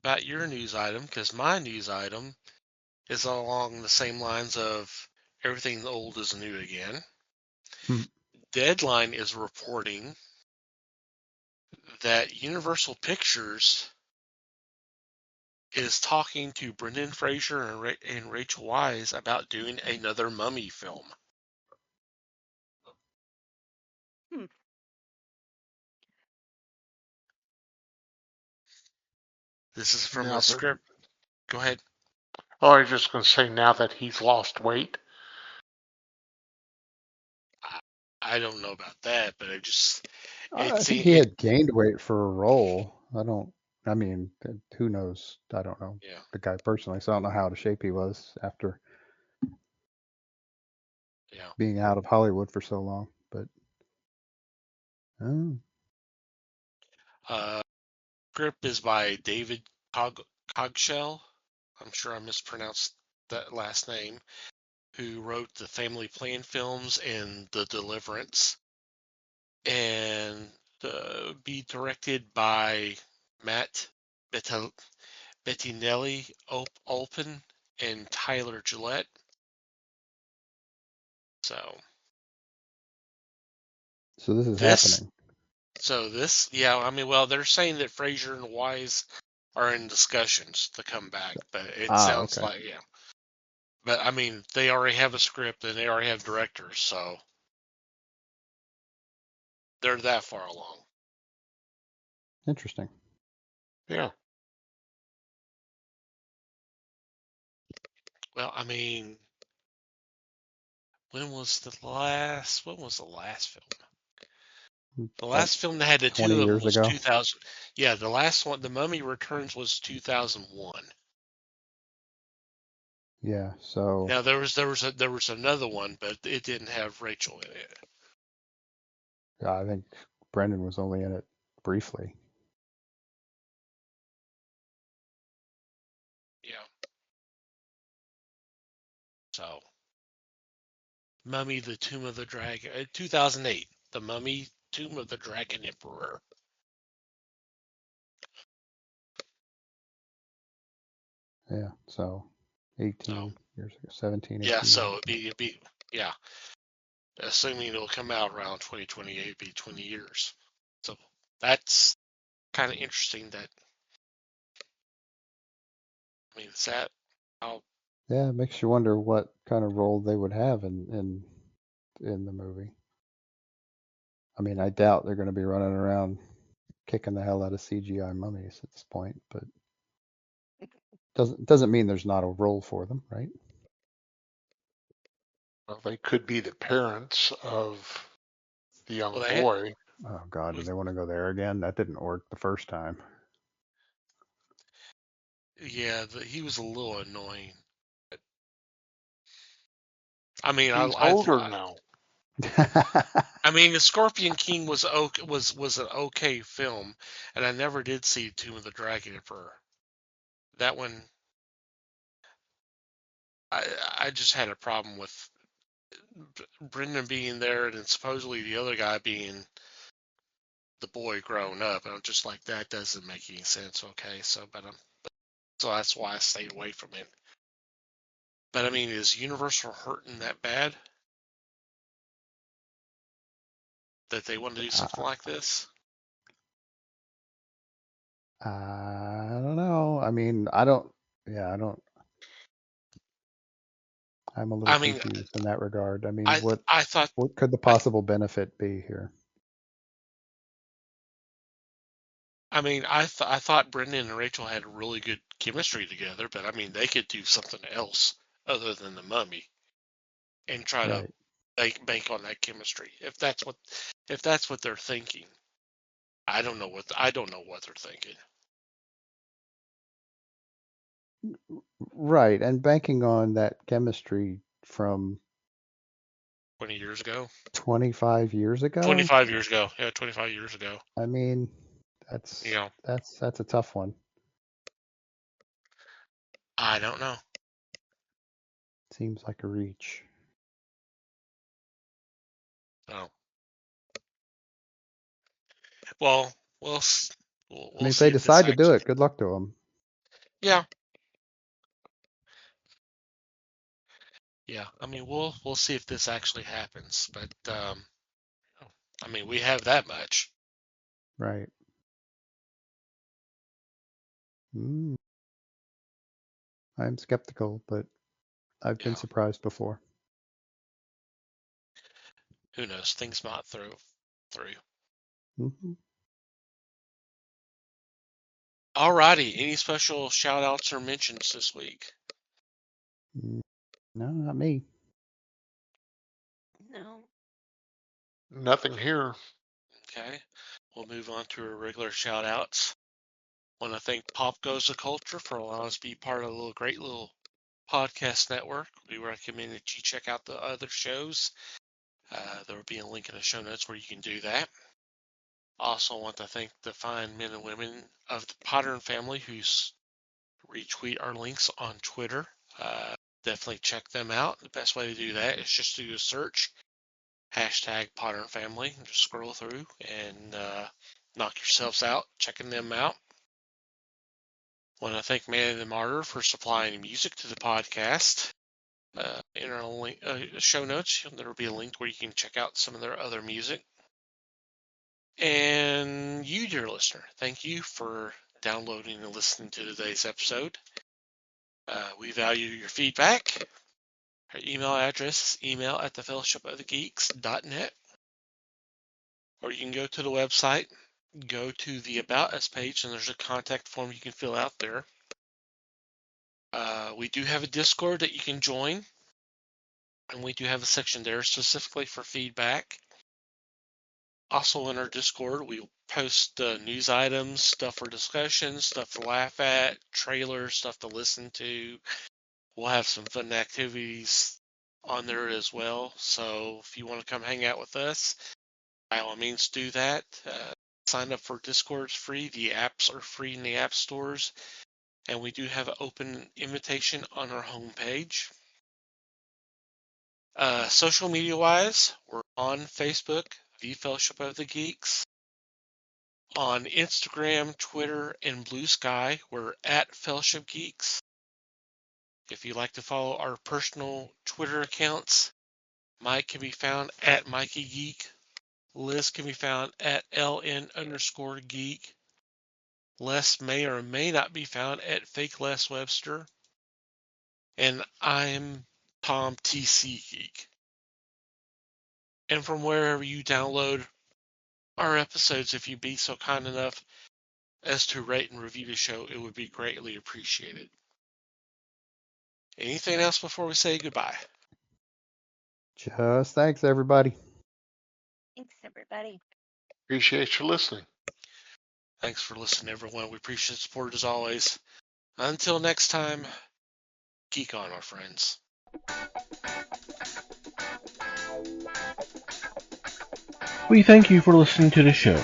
about your news item because my news item is along the same lines of everything old is new again. Hmm. Deadline is reporting that Universal Pictures is talking to Brendan Fraser and Rachel Weisz about doing another Mummy film. Hmm. This is from Now a that, script. Go ahead. oh, I was just going to say, now that he's lost weight. I don't know about that, but I it's think he it. had gained weight for a role. I mean, who knows? I don't know Yeah. the guy personally, so I don't know how out of shape he was after Yeah. being out of Hollywood for so long. But oh, Script is by David Cogshell. I'm sure I mispronounced that last name. Who wrote the Family Plan films and The Deliverance, and be directed by Matt Bettinelli Olpen and Tyler Gillette. So this is this, happening. yeah. I mean, well, they're saying that Fraser and Wise are in discussions to come back, but it sounds Okay, like, yeah. But I mean, they already have a script and they already have directors, so they're that far along. interesting. Yeah. Well, I mean, when was the last film? The Like last film that had the 20 two of them years was ago. 2000. Yeah, the last one, The Mummy Returns, was 2001. Yeah, so Now there was another one, but it didn't have Rachel in it. I think Brendan was only in it briefly. Yeah. So, Mummy: The Tomb of the Dragon, 2008. The Mummy: Tomb of the Dragon Emperor. Yeah, so So, 18 years ago, 17, yeah. 18 years So ago. yeah. Assuming it'll come out around 2028, it'd be 20 years. So that's kind of interesting. That I mean, is that how? Yeah, it makes you wonder what kind of role they would have in the movie. I mean, I doubt they're going to be running around kicking the hell out of CGI mummies at this point, but doesn't mean there's not a role for them, right? Well, they could be the parents of the Well, young they boy. Oh God, do they want to go there again? That didn't work the first time. yeah, he was a little annoying. I mean, He's older now. I mean, The Scorpion King was was an okay film, and I never did see Tomb of the Dragon Emperor. That one, I I just had a problem with Brendan being there, and then supposedly the other guy being the boy grown up. And I'm just like, that doesn't make any sense. Okay, so so that's why I stayed away from it. But I mean, is Universal hurting that bad that they want to do something I, like this? I don't know. I mean, I don't. Yeah, I don't. I'm a little I mean, confused in that regard. I mean, I I thought what could the I possible benefit be here? I mean, I thought Brendan and Rachel had a really good chemistry together, but I mean, they could do something else other than the Mummy and try to Right. bank on that chemistry. If that's what they're thinking, I don't know what they're thinking. Right. And banking on that chemistry from 20 years ago, 25 years ago, 25 years ago, yeah, 25 years ago. I mean, You that's know, that's a tough one. I don't know. Seems like a reach. Oh, well, we'll I mean, we'll if they see if this decide to do actually. it, good luck to them. Yeah, yeah. I mean, we'll see if this actually happens. But I mean, we have that much. Right. Mm, I'm skeptical, but I've been Yeah. surprised before. Who knows? Things might through. Hmm Alrighty, any special shout outs or mentions this week? No, not me. No. Nothing here. Okay, we'll move on to our regular shout outs. Want to thank Pop Goes the Culture for allowing us to be part of a great little podcast network. We recommend that you check out the other shows. There will be a link in the show notes where you can do that. Also want to thank the fine men and women of the Pattern family who retweet our links on Twitter. Definitely check them out. The best way to do that is just to do a search, #PatternFamily, and just scroll through and knock yourselves out checking them out. Want to thank Manny the Martyr for supplying music to the podcast. In our link, show notes, there will be a link where you can check out some of their other music. And you, dear listener, thank you for downloading and listening to today's episode. We value your feedback. Our email address is email@thefellowshipofthegeeks.net. Or you can go to the website, go to the About Us page, and there's a contact form you can fill out there. We do have a Discord that you can join, and we do have a section there specifically for feedback. Also in our Discord, we post news items, stuff for discussion, stuff to laugh at, trailers, stuff to listen to. We'll have some fun activities on there as well. So if you want to come hang out with us, by all means do that. Sign up for Discord. It's free. The apps are free in the app stores. And we do have an open invitation on our homepage. Social media wise, we're on Facebook, The Fellowship of the Geeks. On Instagram, Twitter, and Bluesky, we're at Fellowship Geeks. If you'd like to follow our personal Twitter accounts, Mike can be found at Mikey Geek. Liz can be found at LN_geek. Les may or may not be found at Fake Les Webster. And I'm Tom TC Geek. And from wherever you download our episodes, if you'd be so kind enough as to rate and review the show, it would be greatly appreciated. Anything else before we say goodbye? Just thanks, everybody. Thanks, everybody. Appreciate you listening. Thanks for listening, everyone. We appreciate the support as always. Until next time, geek on, our friends. We thank you for listening to the show.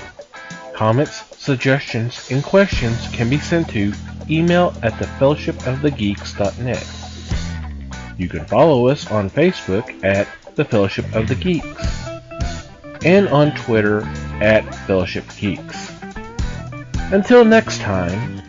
Comments, suggestions, and questions can be sent to email@thefellowshipofthegeeks.net. You can follow us on Facebook at The Fellowship of the Geeks and on Twitter at Fellowship Geeks. Until next time,